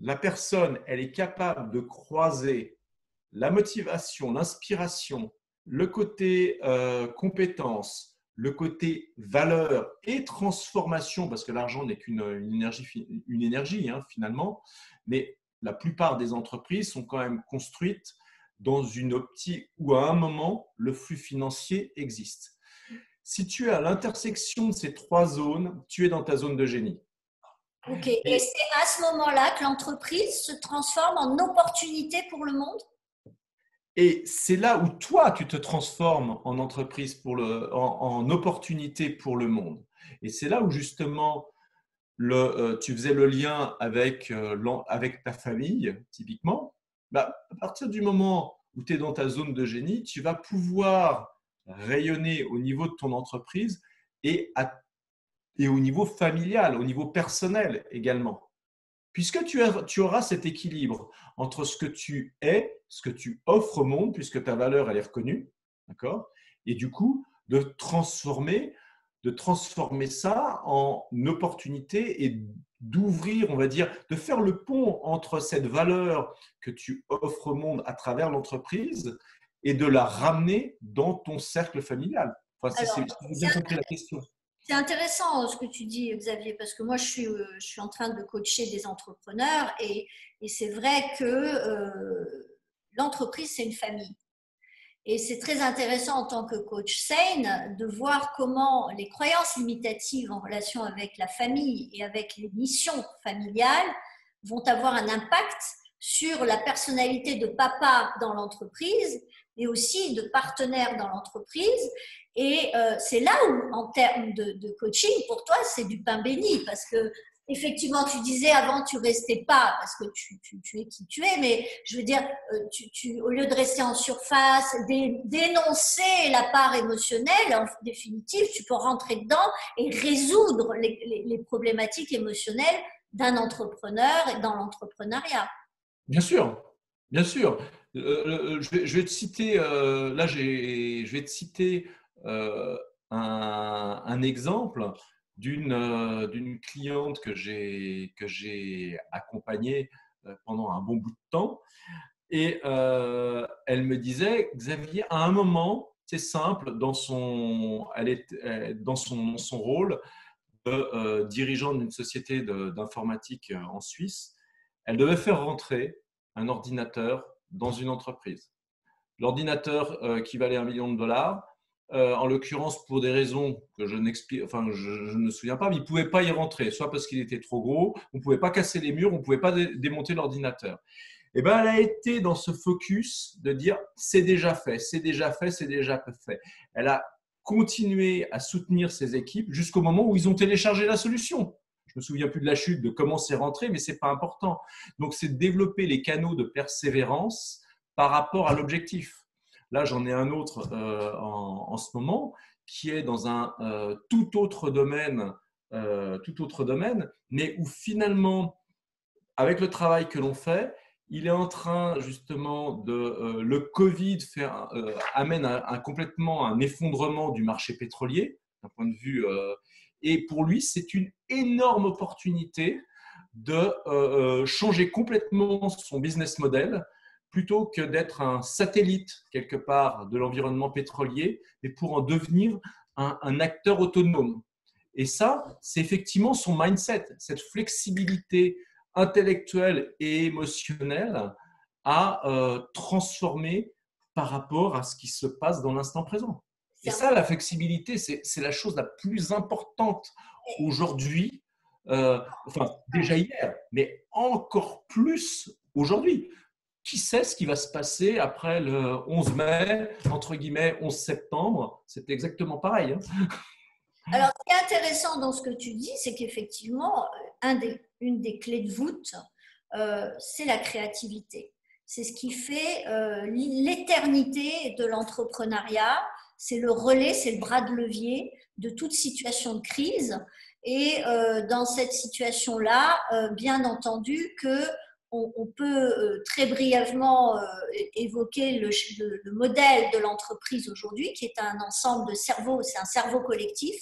la personne, elle est capable de croiser la motivation, l'inspiration, le côté compétence, le côté valeur et transformation, parce que l'argent n'est qu'une énergie hein, finalement, mais la plupart des entreprises sont quand même construites dans une optique où à un moment, le flux financier existe. Si tu es à l'intersection de ces trois zones, tu es dans ta zone de génie. Ok, et c'est à ce moment-là que l'entreprise se transforme en opportunité pour le monde? Et c'est là où toi, tu te transformes en entreprise, en opportunité pour le monde. Et c'est là où justement, tu faisais le lien avec ta famille, typiquement. À partir du moment où tu es dans ta zone de génie, tu vas pouvoir rayonner au niveau de ton entreprise et au niveau familial, au niveau personnel également. Puisque tu auras cet équilibre entre ce que tu es, ce que tu offres au monde, puisque ta valeur elle est reconnue, d'accord ? Et du coup, de transformer ça en opportunité et d'ouvrir, on va dire, de faire le pont entre cette valeur que tu offres au monde à travers l'entreprise et de la ramener dans ton cercle familial. Enfin, si j'ai bien compris la question. C'est intéressant ce que tu dis, Xavier, parce que moi, je suis en train de coacher des entrepreneurs et c'est vrai que l'entreprise, c'est une famille. Et c'est très intéressant en tant que coach sane de voir comment les croyances limitatives en relation avec la famille et avec les missions familiales vont avoir un impact sur la personnalité de papa dans l'entreprise et aussi de partenaire dans l'entreprise. Et c'est là où, en termes de coaching, pour toi, c'est du pain béni parce que effectivement, tu disais avant, tu restais pas parce que tu es qui tu es, mais je veux dire, au lieu de rester en surface, dénoncer la part émotionnelle, en définitive, tu peux rentrer dedans et résoudre les problématiques émotionnelles d'un entrepreneur et dans l'entrepreneuriat. Bien sûr, bien sûr. Je vais te citer, je vais te citer un exemple d'une cliente que j'ai accompagnée pendant un bon bout de temps. Et elle me disait, Xavier, à un moment, c'est simple, dans son rôle de dirigeante d'une société d'informatique en Suisse, elle devait faire rentrer un ordinateur dans une entreprise. L'ordinateur qui valait $1 million, en l'occurrence pour des raisons que je ne me souviens pas, mais il ne pouvait pas y rentrer, soit parce qu'il était trop gros, on ne pouvait pas casser les murs, on ne pouvait pas démonter l'ordinateur. Et ben, elle a été dans ce focus de dire c'est déjà fait, c'est déjà fait, c'est déjà fait. Elle a continué à soutenir ses équipes jusqu'au moment où ils ont téléchargé la solution. Je me souviens plus de la chute, de comment c'est rentré, mais c'est pas important. Donc, c'est de développer les canaux de persévérance par rapport à l'objectif. Là, j'en ai un autre en ce moment qui est dans un tout autre domaine, mais où finalement, avec le travail que l'on fait, il est en train justement de… le Covid amène complètement un effondrement du marché pétrolier, d'un point de vue… et pour lui, c'est une énorme opportunité de changer complètement son business model plutôt que d'être un satellite quelque part de l'environnement pétrolier, mais pour en devenir un acteur autonome. Et ça, c'est effectivement son mindset, cette flexibilité intellectuelle et émotionnelle à transformer par rapport à ce qui se passe dans l'instant présent. Et ça, la flexibilité, c'est la chose la plus importante aujourd'hui, déjà hier, mais encore plus aujourd'hui. Qui sait ce qui va se passer après le 11 mai, entre guillemets 11 septembre? C'est exactement pareil. Alors, ce qui est intéressant dans ce que tu dis, c'est qu'effectivement, une des clés de voûte, c'est la créativité. C'est ce qui fait l'éternité de l'entrepreneuriat. C'est le relais, c'est le bras de levier de toute situation de crise. Et dans cette situation-là, bien entendu que on peut très brièvement évoquer le modèle de l'entreprise aujourd'hui, qui est un ensemble de cerveaux, c'est un cerveau collectif.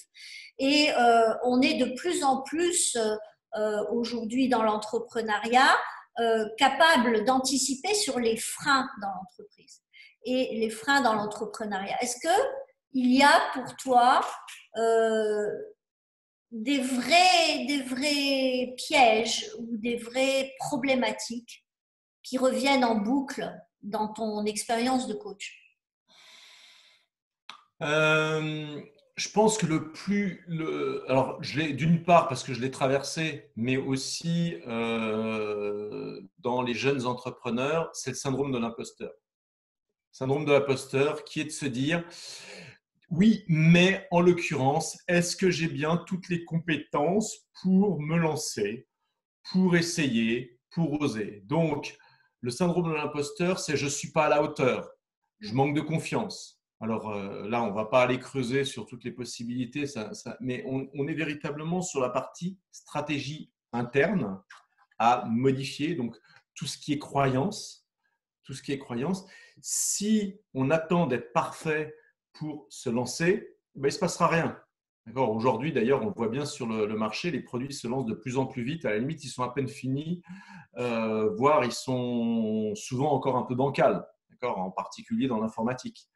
Et on est de plus en plus aujourd'hui dans l'entrepreneuriat capable d'anticiper sur les freins dans l'entreprise et les freins dans l'entrepreneuriat. Est-ce qu'il y a pour toi des vrais pièges ou des vraies problématiques qui reviennent en boucle dans ton expérience de coach? Je pense que alors, d'une part parce que je l'ai traversé, mais aussi dans les jeunes entrepreneurs, c'est le syndrome de l'imposteur. Syndrome de l'imposteur qui est de se dire oui, mais en l'occurrence, est-ce que j'ai bien toutes les compétences pour me lancer, pour essayer, pour oser? Donc, le syndrome de l'imposteur, c'est je ne suis pas à la hauteur, je manque de confiance. Alors là, on ne va pas aller creuser sur toutes les possibilités, mais on est véritablement sur la partie stratégie interne à modifier, donc tout ce qui est croyance. Si on attend d'être parfait pour se lancer, il ne se passera rien. Aujourd'hui, d'ailleurs, on le voit bien sur le marché, les produits se lancent de plus en plus vite. À la limite, ils sont à peine finis, voire ils sont souvent encore un peu bancals, en particulier dans l'informatique.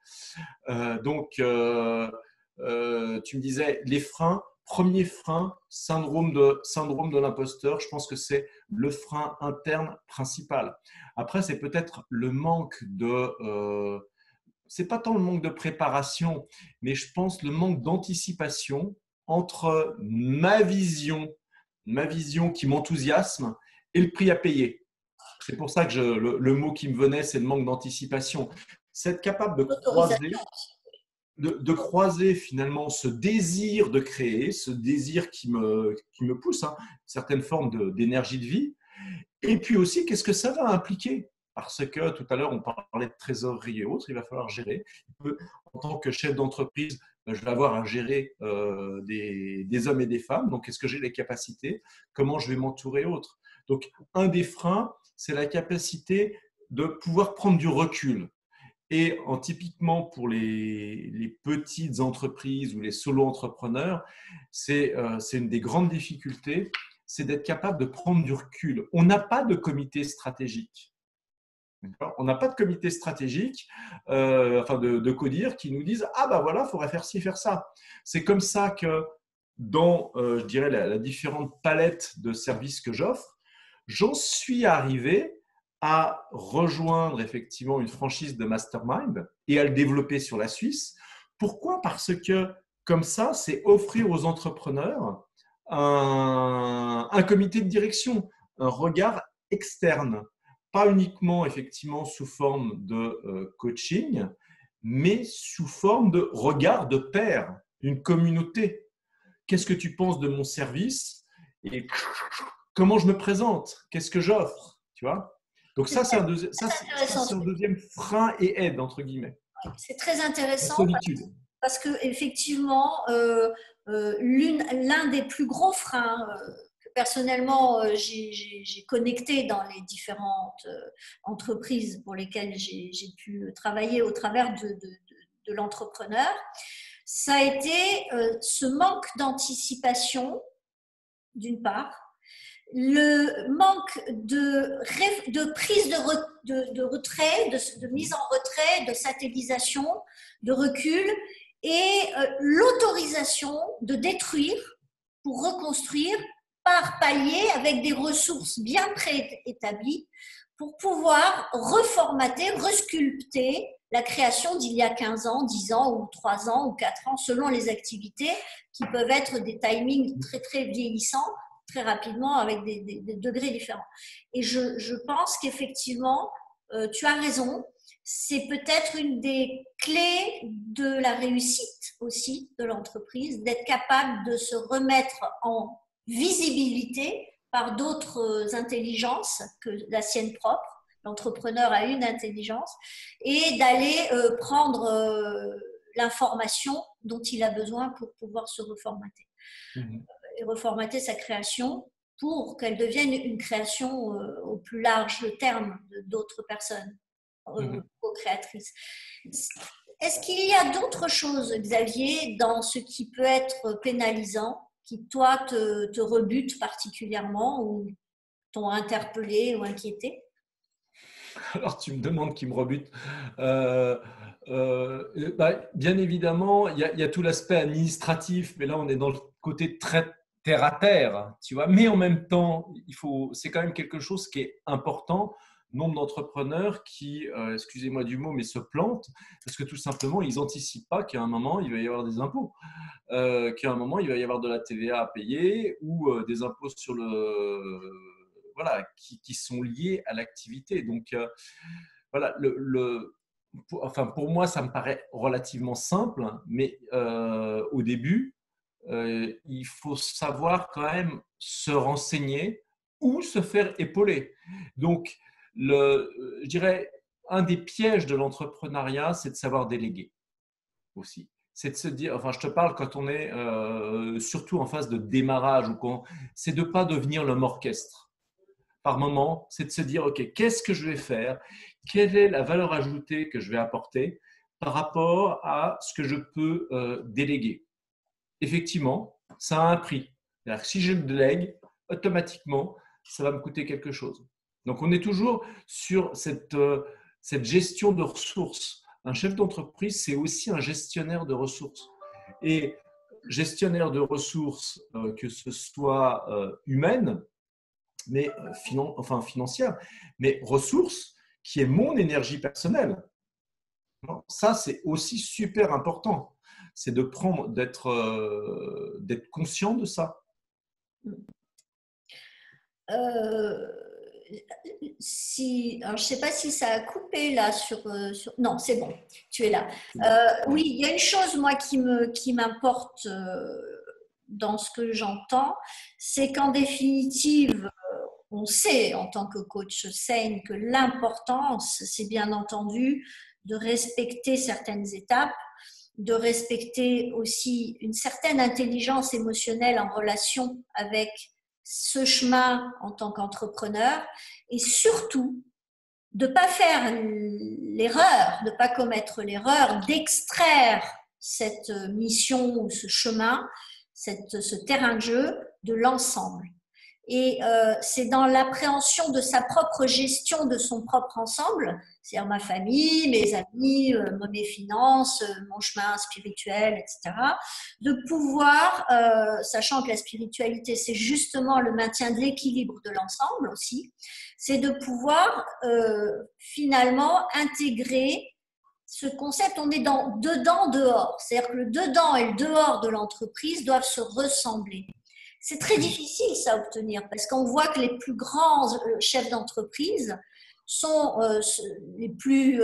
Tu me disais, les freins, Premier frein, syndrome de l'imposteur. Je pense que c'est le frein interne principal. Après, c'est peut-être le manque c'est pas tant le manque de préparation, mais je pense le manque d'anticipation entre ma vision qui m'enthousiasme et le prix à payer. C'est pour ça que le mot qui me venait, c'est le manque d'anticipation. C'est être capable de croiser finalement ce désir de créer, ce désir qui me pousse, hein, certaines formes d'énergie de vie, et puis aussi qu'est-ce que ça va impliquer. Parce que tout à l'heure, on parlait de trésorerie et autres, il va falloir gérer. En tant que chef d'entreprise, je vais avoir à gérer des hommes et des femmes. Donc, est-ce que j'ai les capacités? Comment je vais m'entourer autres? Donc, un des freins, c'est la capacité de pouvoir prendre du recul. Et typiquement pour les petites entreprises ou les solo-entrepreneurs, c'est une des grandes difficultés, c'est d'être capable de prendre du recul. On n'a pas de comité stratégique. On n'a pas de comité stratégique, de CODIR qui nous disent « Ah ben voilà, il faudrait faire ci, faire ça ». C'est comme ça que dans, je dirais, la différente palette de services que j'offre, j'en suis arrivé à rejoindre effectivement une franchise de Mastermind et à le développer sur la Suisse. Pourquoi? Parce que comme ça, c'est offrir aux entrepreneurs un comité de direction, un regard externe. Pas uniquement effectivement sous forme de coaching, mais sous forme de regard de pair, une communauté. Qu'est-ce que tu penses de mon service et comment je me présente? Qu'est-ce que j'offre? Tu vois? Donc ça, c'est un deuxième frein et aide, entre guillemets. C'est très intéressant parce que effectivement, l'un des plus gros freins personnellement, j'ai connecté dans les différentes entreprises pour lesquelles j'ai pu travailler au travers de l'entrepreneur, ça a été ce manque d'anticipation, d'une part, le manque de prise de retrait, de mise en retrait, de satellisation, de recul et l'autorisation de détruire pour reconstruire par palier avec des ressources bien préétablies pour pouvoir reformater, resculpter la création d'il y a 15 ans, 10 ans ou 3 ans ou 4 ans selon les activités qui peuvent être des timings très très vieillissants très rapidement avec des degrés différents. Et je pense qu'effectivement, tu as raison, c'est peut-être une des clés de la réussite aussi de l'entreprise, d'être capable de se remettre en visibilité par d'autres intelligences que la sienne propre. L'entrepreneur a une intelligence et d'aller prendre l'information dont il a besoin pour pouvoir se reformater. Et reformater sa création pour qu'elle devienne une création au plus large terme d'autres personnes co-créatrices. Est-ce qu'il y a d'autres choses, Xavier, dans ce qui peut être pénalisant, qui, toi, te rebutent particulièrement ou t'ont interpellé ou inquiété? Alors, tu me demandes qui me rebute. Bien évidemment, il y a tout l'aspect administratif, mais là, on est dans le côté très terre à terre, tu vois. Mais en même temps, c'est quand même quelque chose qui est important. Nombre d'entrepreneurs qui, excusez-moi du mot, mais se plantent parce que tout simplement, ils n'anticipent pas qu'à un moment, il va y avoir des impôts, qu'à un moment, il va y avoir de la TVA à payer ou des impôts sur qui sont liés à l'activité. Donc, voilà, pour moi, ça me paraît relativement simple, mais au début, il faut savoir quand même se renseigner ou se faire épauler. Donc, je dirais, un des pièges de l'entrepreneuriat, c'est de savoir déléguer aussi. C'est de se dire, je te parle quand on est surtout en phase de démarrage, c'est de ne pas devenir l'homme orchestre. Par moment, c'est de se dire, OK, qu'est-ce que je vais faire? Quelle est la valeur ajoutée que je vais apporter par rapport à ce que je peux déléguer? Effectivement, ça a un prix. C'est-à-dire que si je le délègue, automatiquement, ça va me coûter quelque chose. Donc, on est toujours sur cette gestion de ressources. Un chef d'entreprise, c'est aussi un gestionnaire de ressources. Et gestionnaire de ressources, que ce soit humaines, mais financières, mais ressources qui est mon énergie personnelle. Ça, c'est aussi super important. C'est d'être conscient de ça. Alors, je ne sais pas si ça a coupé là Non, c'est bon, tu es là. Oui, il y a une chose, moi, qui m'importe dans ce que j'entends, c'est qu'en définitive, on sait en tant que coach SANE que l'importance, c'est bien entendu de respecter certaines étapes, de respecter aussi une certaine intelligence émotionnelle en relation avec ce chemin en tant qu'entrepreneur, et surtout de ne pas faire l'erreur, de ne pas commettre l'erreur d'extraire cette mission ou ce chemin, ce terrain de jeu de l'ensemble. Et c'est dans l'appréhension de sa propre gestion de son propre ensemble, c'est-à-dire ma famille, mes amis, mes finances, mon chemin spirituel, etc., de pouvoir, sachant que la spiritualité, c'est justement le maintien de l'équilibre de l'ensemble aussi, c'est de pouvoir finalement intégrer ce concept. On est dedans, dehors, c'est-à-dire que le dedans et le dehors de l'entreprise doivent se ressembler. C'est très difficile ça à obtenir parce qu'on voit que les plus grands chefs d'entreprise sont les plus,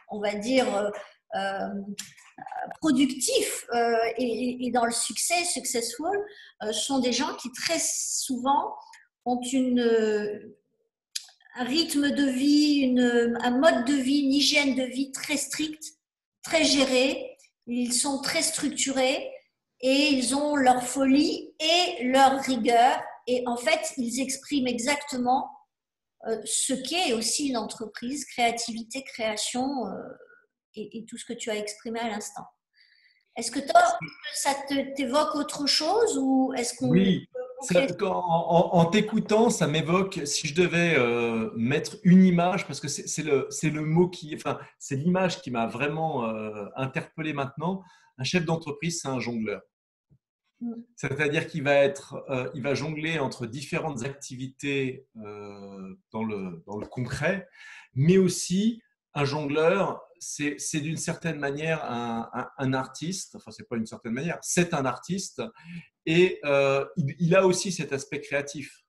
on va dire, productifs et dans le succès, successful, sont des gens qui très souvent ont un rythme de vie, un mode de vie, une hygiène de vie très stricte, très gérée. Ils sont très structurés. Et ils ont leur folie et leur rigueur. Et en fait, ils expriment exactement ce qu'est aussi une entreprise, créativité, création et tout ce que tu as exprimé à l'instant. Est-ce que ça t'évoque autre chose ou est-ce qu'on… Oui, en t'écoutant, ça m'évoque, si je devais mettre une image, parce que c'est le mot c'est l'image qui m'a vraiment interpellé maintenant. Un chef d'entreprise, c'est un jongleur. C'est-à-dire qu'il il va jongler entre différentes activités dans le concret, mais aussi un jongleur, c'est d'une certaine manière un artiste, enfin c'est pas une certaine manière, c'est un artiste et il a aussi cet aspect créatif.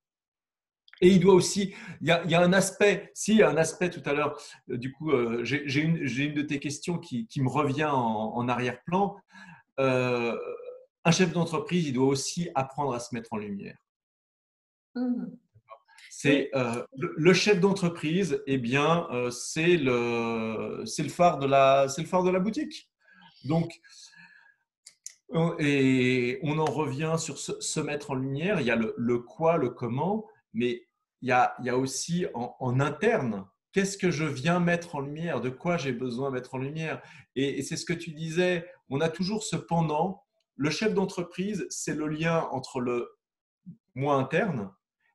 Et il doit aussi, il y a un aspect, tout à l'heure, du coup, j'ai une de tes questions qui me revient en arrière-plan. Un chef d'entreprise, il doit aussi apprendre à se mettre en lumière. C'est le chef d'entreprise, eh bien, c'est le phare de la boutique. Donc, et on en revient sur se mettre en lumière. Il y a le quoi, le comment, mais il y a aussi en interne, qu'est-ce que je viens mettre en lumière, de quoi j'ai besoin de mettre en lumière. Et c'est ce que tu disais, on a toujours ce pendant. Le chef d'entreprise, c'est le lien entre le moi interne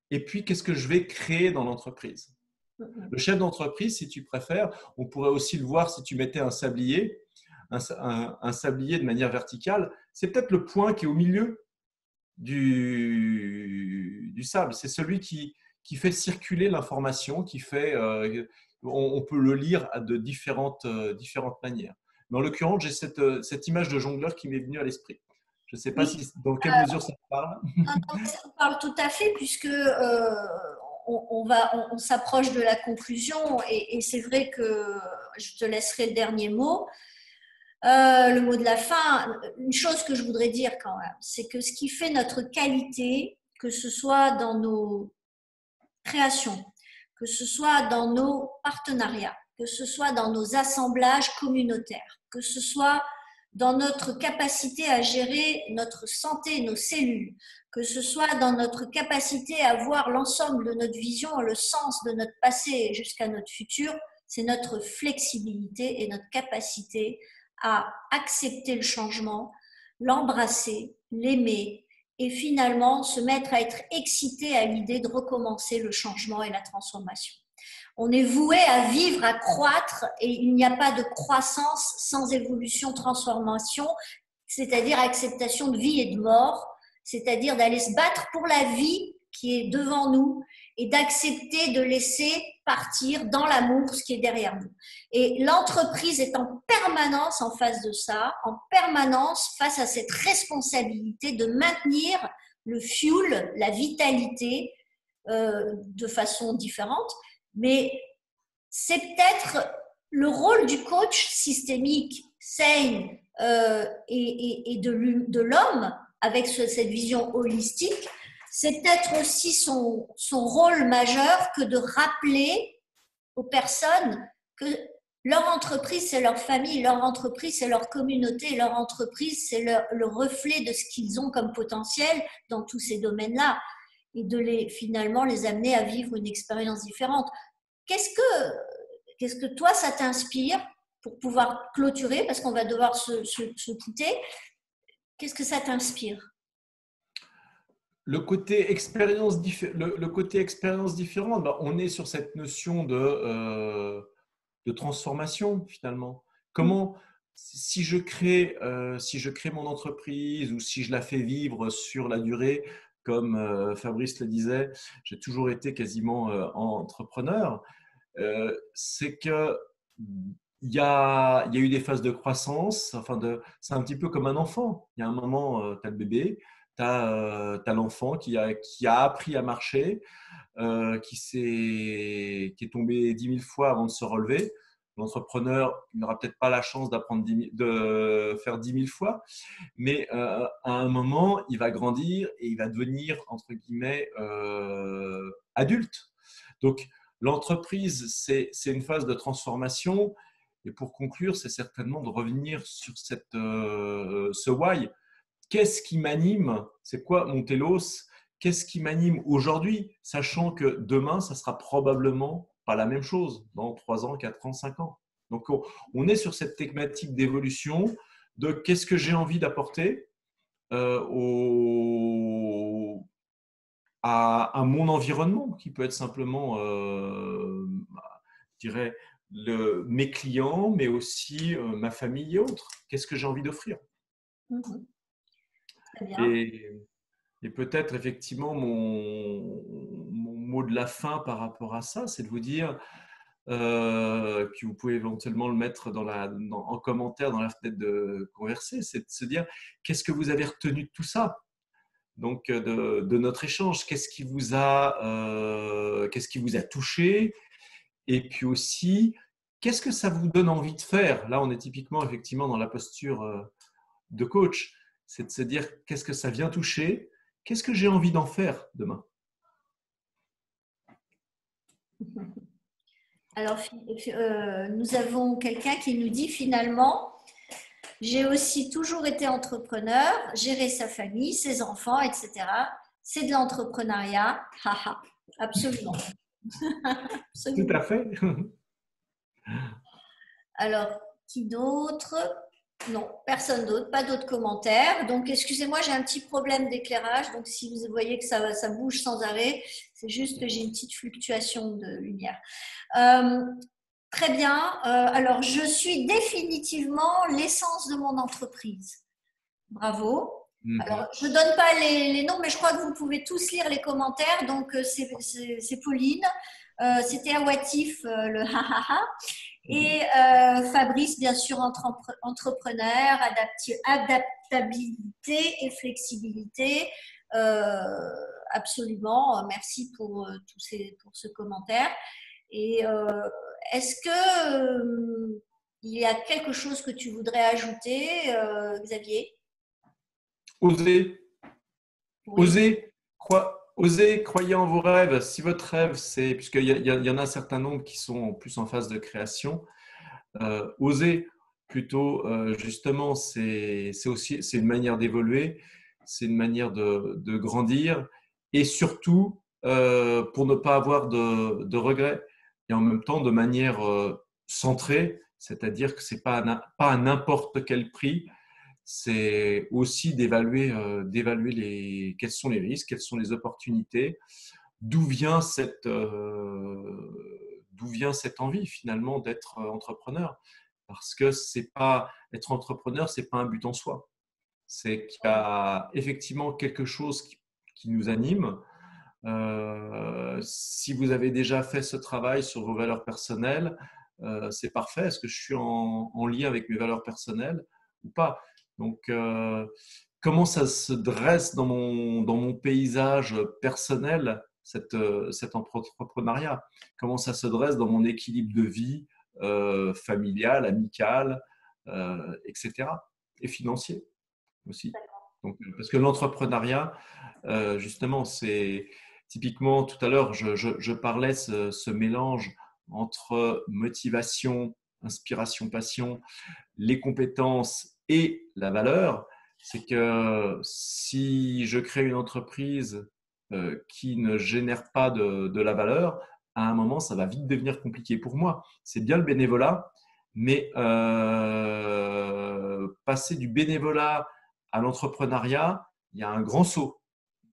et puis qu'est-ce que je vais créer dans l'entreprise. Le chef d'entreprise, si tu préfères, on pourrait aussi le voir si tu mettais un sablier, un sablier de manière verticale, c'est peut-être le point qui est au milieu du sable. C'est celui qui fait circuler l'information, qui fait, on peut le lire de différentes manières. Mais en l'occurrence, j'ai cette image de jongleur qui m'est venue à l'esprit. Je ne sais pas dans quelle mesure ça te parle. Ça me parle tout à fait, puisque on s'approche de la conclusion et c'est vrai que je te laisserai le dernier mot. Le mot de la fin, une chose que je voudrais dire quand même, c'est que ce qui fait notre qualité, que ce soit dans nos créations, que ce soit dans nos partenariats, que ce soit dans nos assemblages communautaires, que ce soit dans notre capacité à gérer notre santé, nos cellules, que ce soit dans notre capacité à voir l'ensemble de notre vision, le sens de notre passé jusqu'à notre futur, c'est notre flexibilité et notre capacité à accepter le changement, l'embrasser, l'aimer et finalement se mettre à être excité à l'idée de recommencer le changement et la transformation. On est voué à vivre, à croître et il n'y a pas de croissance sans évolution, transformation c'est-à-dire acceptation de vie et de mort, c'est-à-dire d'aller se battre pour la vie qui est devant nous et d'accepter de laisser partir dans l'amour ce qui est derrière nous. Et l'entreprise est en permanence en face de ça, en permanence face à cette responsabilité de maintenir le fuel, la vitalité de façon différente, mais c'est peut-être le rôle du coach systémique, sane et de l'homme avec cette vision holistique, c'est peut-être aussi son rôle majeur que de rappeler aux personnes que leur entreprise, c'est leur famille, leur entreprise, c'est leur communauté, leur entreprise, c'est le reflet de ce qu'ils ont comme potentiel dans tous ces domaines-là et de finalement les amener à vivre une expérience différente. Qu'est-ce que toi, ça t'inspire pour pouvoir clôturer, parce qu'on va devoir se quitter. Qu'est-ce que ça t'inspire ? Le côté expérience différente, on est sur cette notion de transformation finalement. Comment, si je crée mon entreprise ou si je la fais vivre sur la durée, comme Fabrice le disait, j'ai toujours été quasiment entrepreneur. C'est que il y a eu des phases de croissance. C'est un petit peu comme un enfant. Il y a un moment, tu as le bébé, tu as l'enfant qui a appris à marcher, qui est tombé 10 000 fois avant de se relever. L'entrepreneur n'aura peut-être pas la chance de faire 10 000 fois, mais à un moment, il va grandir et il va devenir, entre guillemets, adulte. Donc, l'entreprise, c'est une phase de transformation. Et pour conclure, c'est certainement de revenir sur ce why. Qu'est-ce qui m'anime ? C'est quoi mon télos ? Qu'est-ce qui m'anime aujourd'hui, sachant que demain, ça sera probablement pas la même chose dans 3 ans, 4 ans, 5 ans. Donc, on est sur cette thématique d'évolution de qu'est-ce que j'ai envie d'apporter à mon environnement, qui peut être simplement, je dirais, mes clients, mais aussi ma famille et autres. Qu'est-ce que j'ai envie d'offrir ? Très bien. Et peut-être effectivement mon mot de la fin par rapport à ça, c'est de vous dire, puis vous pouvez éventuellement le mettre en commentaire dans la fenêtre de Converser, c'est de se dire qu'est-ce que vous avez retenu de tout ça ? Donc de notre échange, qu'est-ce qui vous a touché ? Et puis aussi, qu'est-ce que ça vous donne envie de faire ? Là, on est typiquement effectivement dans la posture de coach, c'est de se dire qu'est-ce que ça vient toucher ? Qu'est-ce que j'ai envie d'en faire demain ? Alors, nous avons quelqu'un qui nous dit finalement, j'ai aussi toujours été entrepreneur, gérer sa famille, ses enfants, etc. C'est de l'entrepreneuriat. Absolument. Absolument. Tout à fait. Alors, qui d'autre ? Non, personne d'autre, pas d'autres commentaires. Donc, excusez-moi, j'ai un petit problème d'éclairage. Donc, si vous voyez que ça bouge sans arrêt, c'est juste que j'ai une petite fluctuation de lumière. Très bien. Alors, je suis définitivement l'essence de mon entreprise. Bravo. Alors, je ne donne pas les noms, mais je crois que vous pouvez tous lire les commentaires. Donc, c'est Pauline. C'était Awatif, le ha-ha-ha. Et Fabrice, bien sûr, entrepreneur, adaptabilité et flexibilité. Absolument. Merci pour ce commentaire. Et est-ce que il y a quelque chose que tu voudrais ajouter, Xavier ? Osez. Oui. Osez, croyez en vos rêves. Si votre rêve, c'est, puisqu'il y en a un certain nombre qui sont plus en phase de création, osez plutôt, justement, c'est une manière d'évoluer, c'est une manière de grandir et surtout pour ne pas avoir de regrets et en même temps de manière centrée, c'est-à-dire que ce n'est pas à n'importe quel prix. C'est aussi d'évaluer quels sont les risques, quelles sont les opportunités, d'où vient cette envie finalement d'être entrepreneur. Parce que être entrepreneur, ce n'est pas un but en soi. C'est qu'il y a effectivement quelque chose qui nous anime. Si vous avez déjà fait ce travail sur vos valeurs personnelles, c'est parfait. Est-ce que je suis en lien avec mes valeurs personnelles ou pas? Donc, comment ça se dresse dans mon paysage personnel, cet entrepreneuriat? Comment ça se dresse dans mon équilibre de vie familial, amical, etc. Et financier aussi. Donc, parce que l'entrepreneuriat, justement, c'est typiquement, tout à l'heure, je parlais ce mélange entre motivation, inspiration, passion, les compétences et la valeur. C'est que si je crée une entreprise qui ne génère pas de la valeur, à un moment, ça va vite devenir compliqué pour moi. C'est bien le bénévolat, mais passer du bénévolat à l'entrepreneuriat, il y a un grand saut.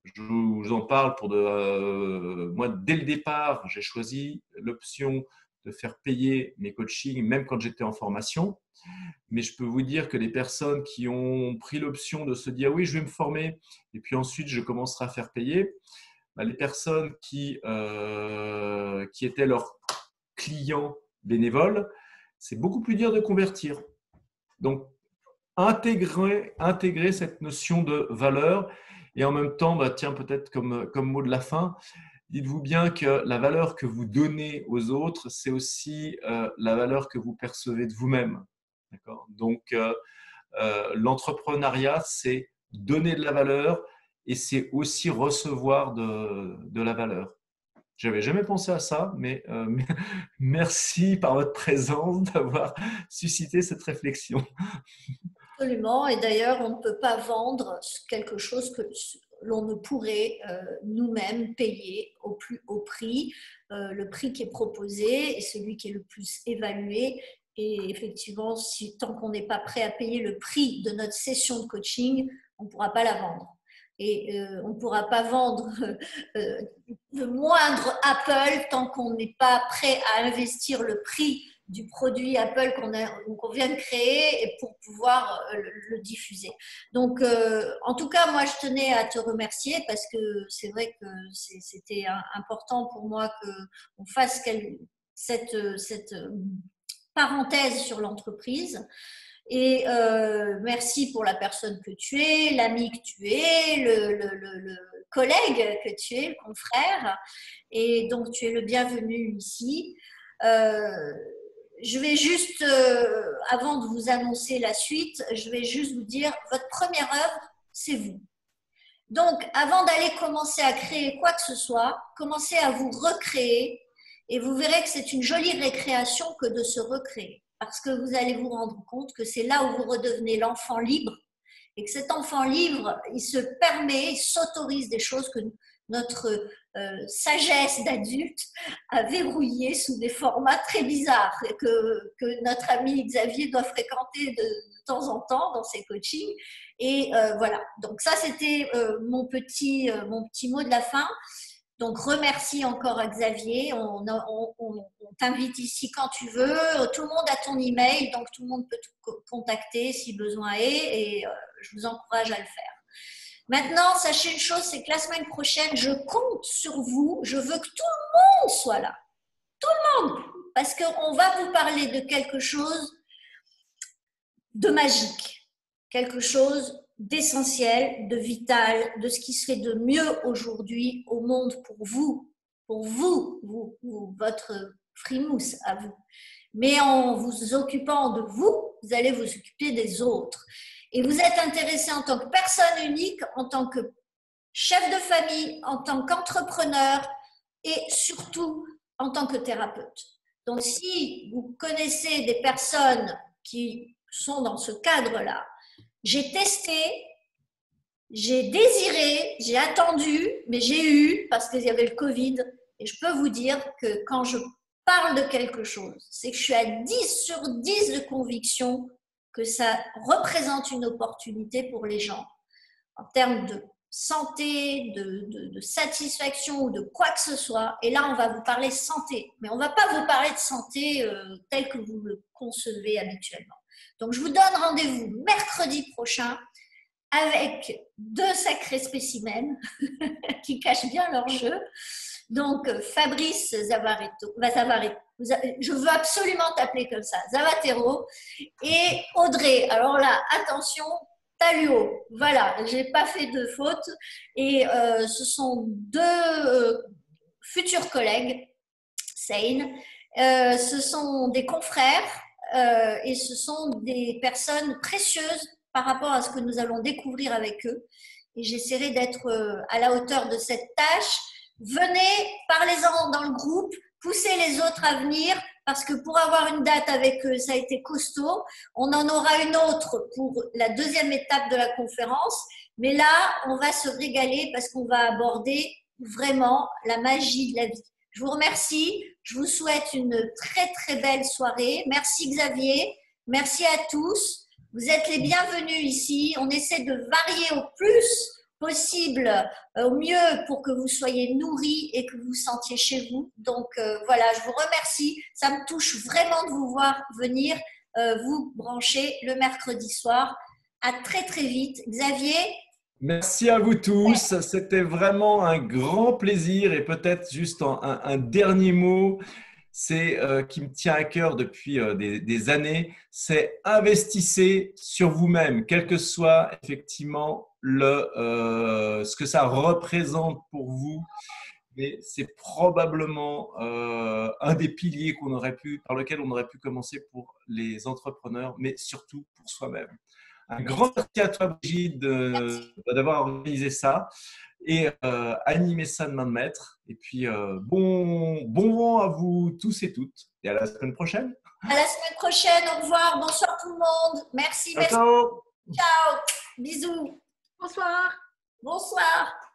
Je vous en parle moi, dès le départ, j'ai choisi l'option de faire payer mes coachings, même quand j'étais en formation. Mais je peux vous dire que les personnes qui ont pris l'option de se dire oui, je vais me former et puis ensuite je commencerai à faire payer, les personnes qui étaient leurs clients bénévoles, c'est beaucoup plus dur de convertir. Donc, intégrer cette notion de valeur et en même temps, tiens, peut-être comme mot de la fin, dites-vous bien que la valeur que vous donnez aux autres, c'est aussi la valeur que vous percevez de vous-même. D'accord ? Donc, l'entrepreneuriat, c'est donner de la valeur et c'est aussi recevoir de la valeur. Je n'avais jamais pensé à ça, mais merci par votre présence d'avoir suscité cette réflexion. Absolument. Et d'ailleurs, on ne peut pas vendre quelque chose que l'on ne pourrait nous-mêmes payer au plus haut prix. Le prix qui est proposé est celui qui est le plus évalué. Et effectivement, tant qu'on n'est pas prêt à payer le prix de notre session de coaching, on ne pourra pas la vendre. Et on ne pourra pas vendre le moindre Apple tant qu'on n'est pas prêt à investir le prix du produit Apple qu'on vient de créer et pour pouvoir le diffuser. Donc, en tout cas, moi, je tenais à te remercier parce que c'est vrai que c'était important pour moi qu'on fasse cette parenthèse sur l'entreprise. Et merci pour la personne que tu es, l'ami que tu es, le collègue que tu es, le confrère. Et donc, tu es le bienvenu ici. Je vais juste, avant de vous annoncer la suite, je vais juste vous dire, votre première œuvre, c'est vous. Donc, avant d'aller commencer à créer quoi que ce soit, commencez à vous recréer et vous verrez que c'est une jolie récréation que de se recréer. Parce que vous allez vous rendre compte que c'est là où vous redevenez l'enfant libre et que cet enfant libre, il se permet, il s'autorise des choses que notre sagesse d'adulte a verrouillé sous des formats très bizarres que notre ami Xavier doit fréquenter de temps en temps dans ses coachings. Et voilà, donc ça c'était mon petit mot de la fin. Donc, remercie encore à Xavier. On t'invite ici quand tu veux. Tout le monde a ton email, donc tout le monde peut te contacter si besoin est. Et je vous encourage à le faire. Maintenant, sachez une chose, c'est que la semaine prochaine, je compte sur vous. Je veux que tout le monde soit là. Tout le monde. Parce qu'on va vous parler de quelque chose de magique. Quelque chose d'essentiel, de vital, de ce qui se fait de mieux aujourd'hui au monde pour vous, votre frimousse à vous. Mais en vous occupant de vous, vous allez vous occuper des autres. Et vous êtes intéressé en tant que personne unique, en tant que chef de famille, en tant qu'entrepreneur et surtout en tant que thérapeute. Donc, si vous connaissez des personnes qui sont dans ce cadre-là, j'ai testé, j'ai désiré, j'ai attendu, mais j'ai eu, parce qu'il y avait le Covid, et je peux vous dire que quand je parle de quelque chose, c'est que je suis à 10 sur 10 de conviction que ça représente une opportunité pour les gens, en termes de santé, de satisfaction ou de quoi que ce soit. Et là, on va vous parler santé, mais on ne va pas vous parler de santé telle que vous le concevez habituellement. Donc, je vous donne rendez-vous mercredi prochain avec 2 sacrés spécimens qui cachent bien leur jeu. Donc, Fabrice Zavaretto, je veux absolument t'appeler comme ça, Zavatero, et Audrey. Alors là, attention, Taluo. Voilà, j'ai pas fait de faute. Et ce sont 2 futurs collègues, Seine. Ce sont des confrères et ce sont des personnes précieuses par rapport à ce que nous allons découvrir avec eux. Et j'essaierai d'être à la hauteur de cette tâche. Venez, parlez-en dans le groupe, poussez les autres à venir, parce que pour avoir une date avec eux, ça a été costaud. On en aura une autre pour la 2e étape de la conférence. Mais là, on va se régaler parce qu'on va aborder vraiment la magie de la vie. Je vous remercie. Je vous souhaite une très, très belle soirée. Merci Xavier. Merci à tous. Vous êtes les bienvenus ici. On essaie de varier au plus possible, au mieux pour que vous soyez nourris et que vous vous sentiez chez vous. Donc voilà, je vous remercie. Ça me touche vraiment de vous voir venir vous brancher le mercredi soir. À très, très vite. Xavier? Merci à vous tous. C'était vraiment un grand plaisir. Et peut-être juste un dernier mot, c'est qui me tient à cœur depuis des années, c'est investissez sur vous-même, quel que soit effectivement ce que ça représente pour vous. Mais c'est probablement un des piliers par lequel on aurait pu commencer pour les entrepreneurs, mais surtout pour soi-même. Un grand merci à toi, Brigitte, d'avoir organisé ça et animé ça de main de maître. Et puis, bon vent à vous tous et toutes. Et à la semaine prochaine. À la semaine prochaine. Au revoir. Bonsoir tout le monde. Merci. Ciao. Ciao. Bisous. Bonsoir. Bonsoir.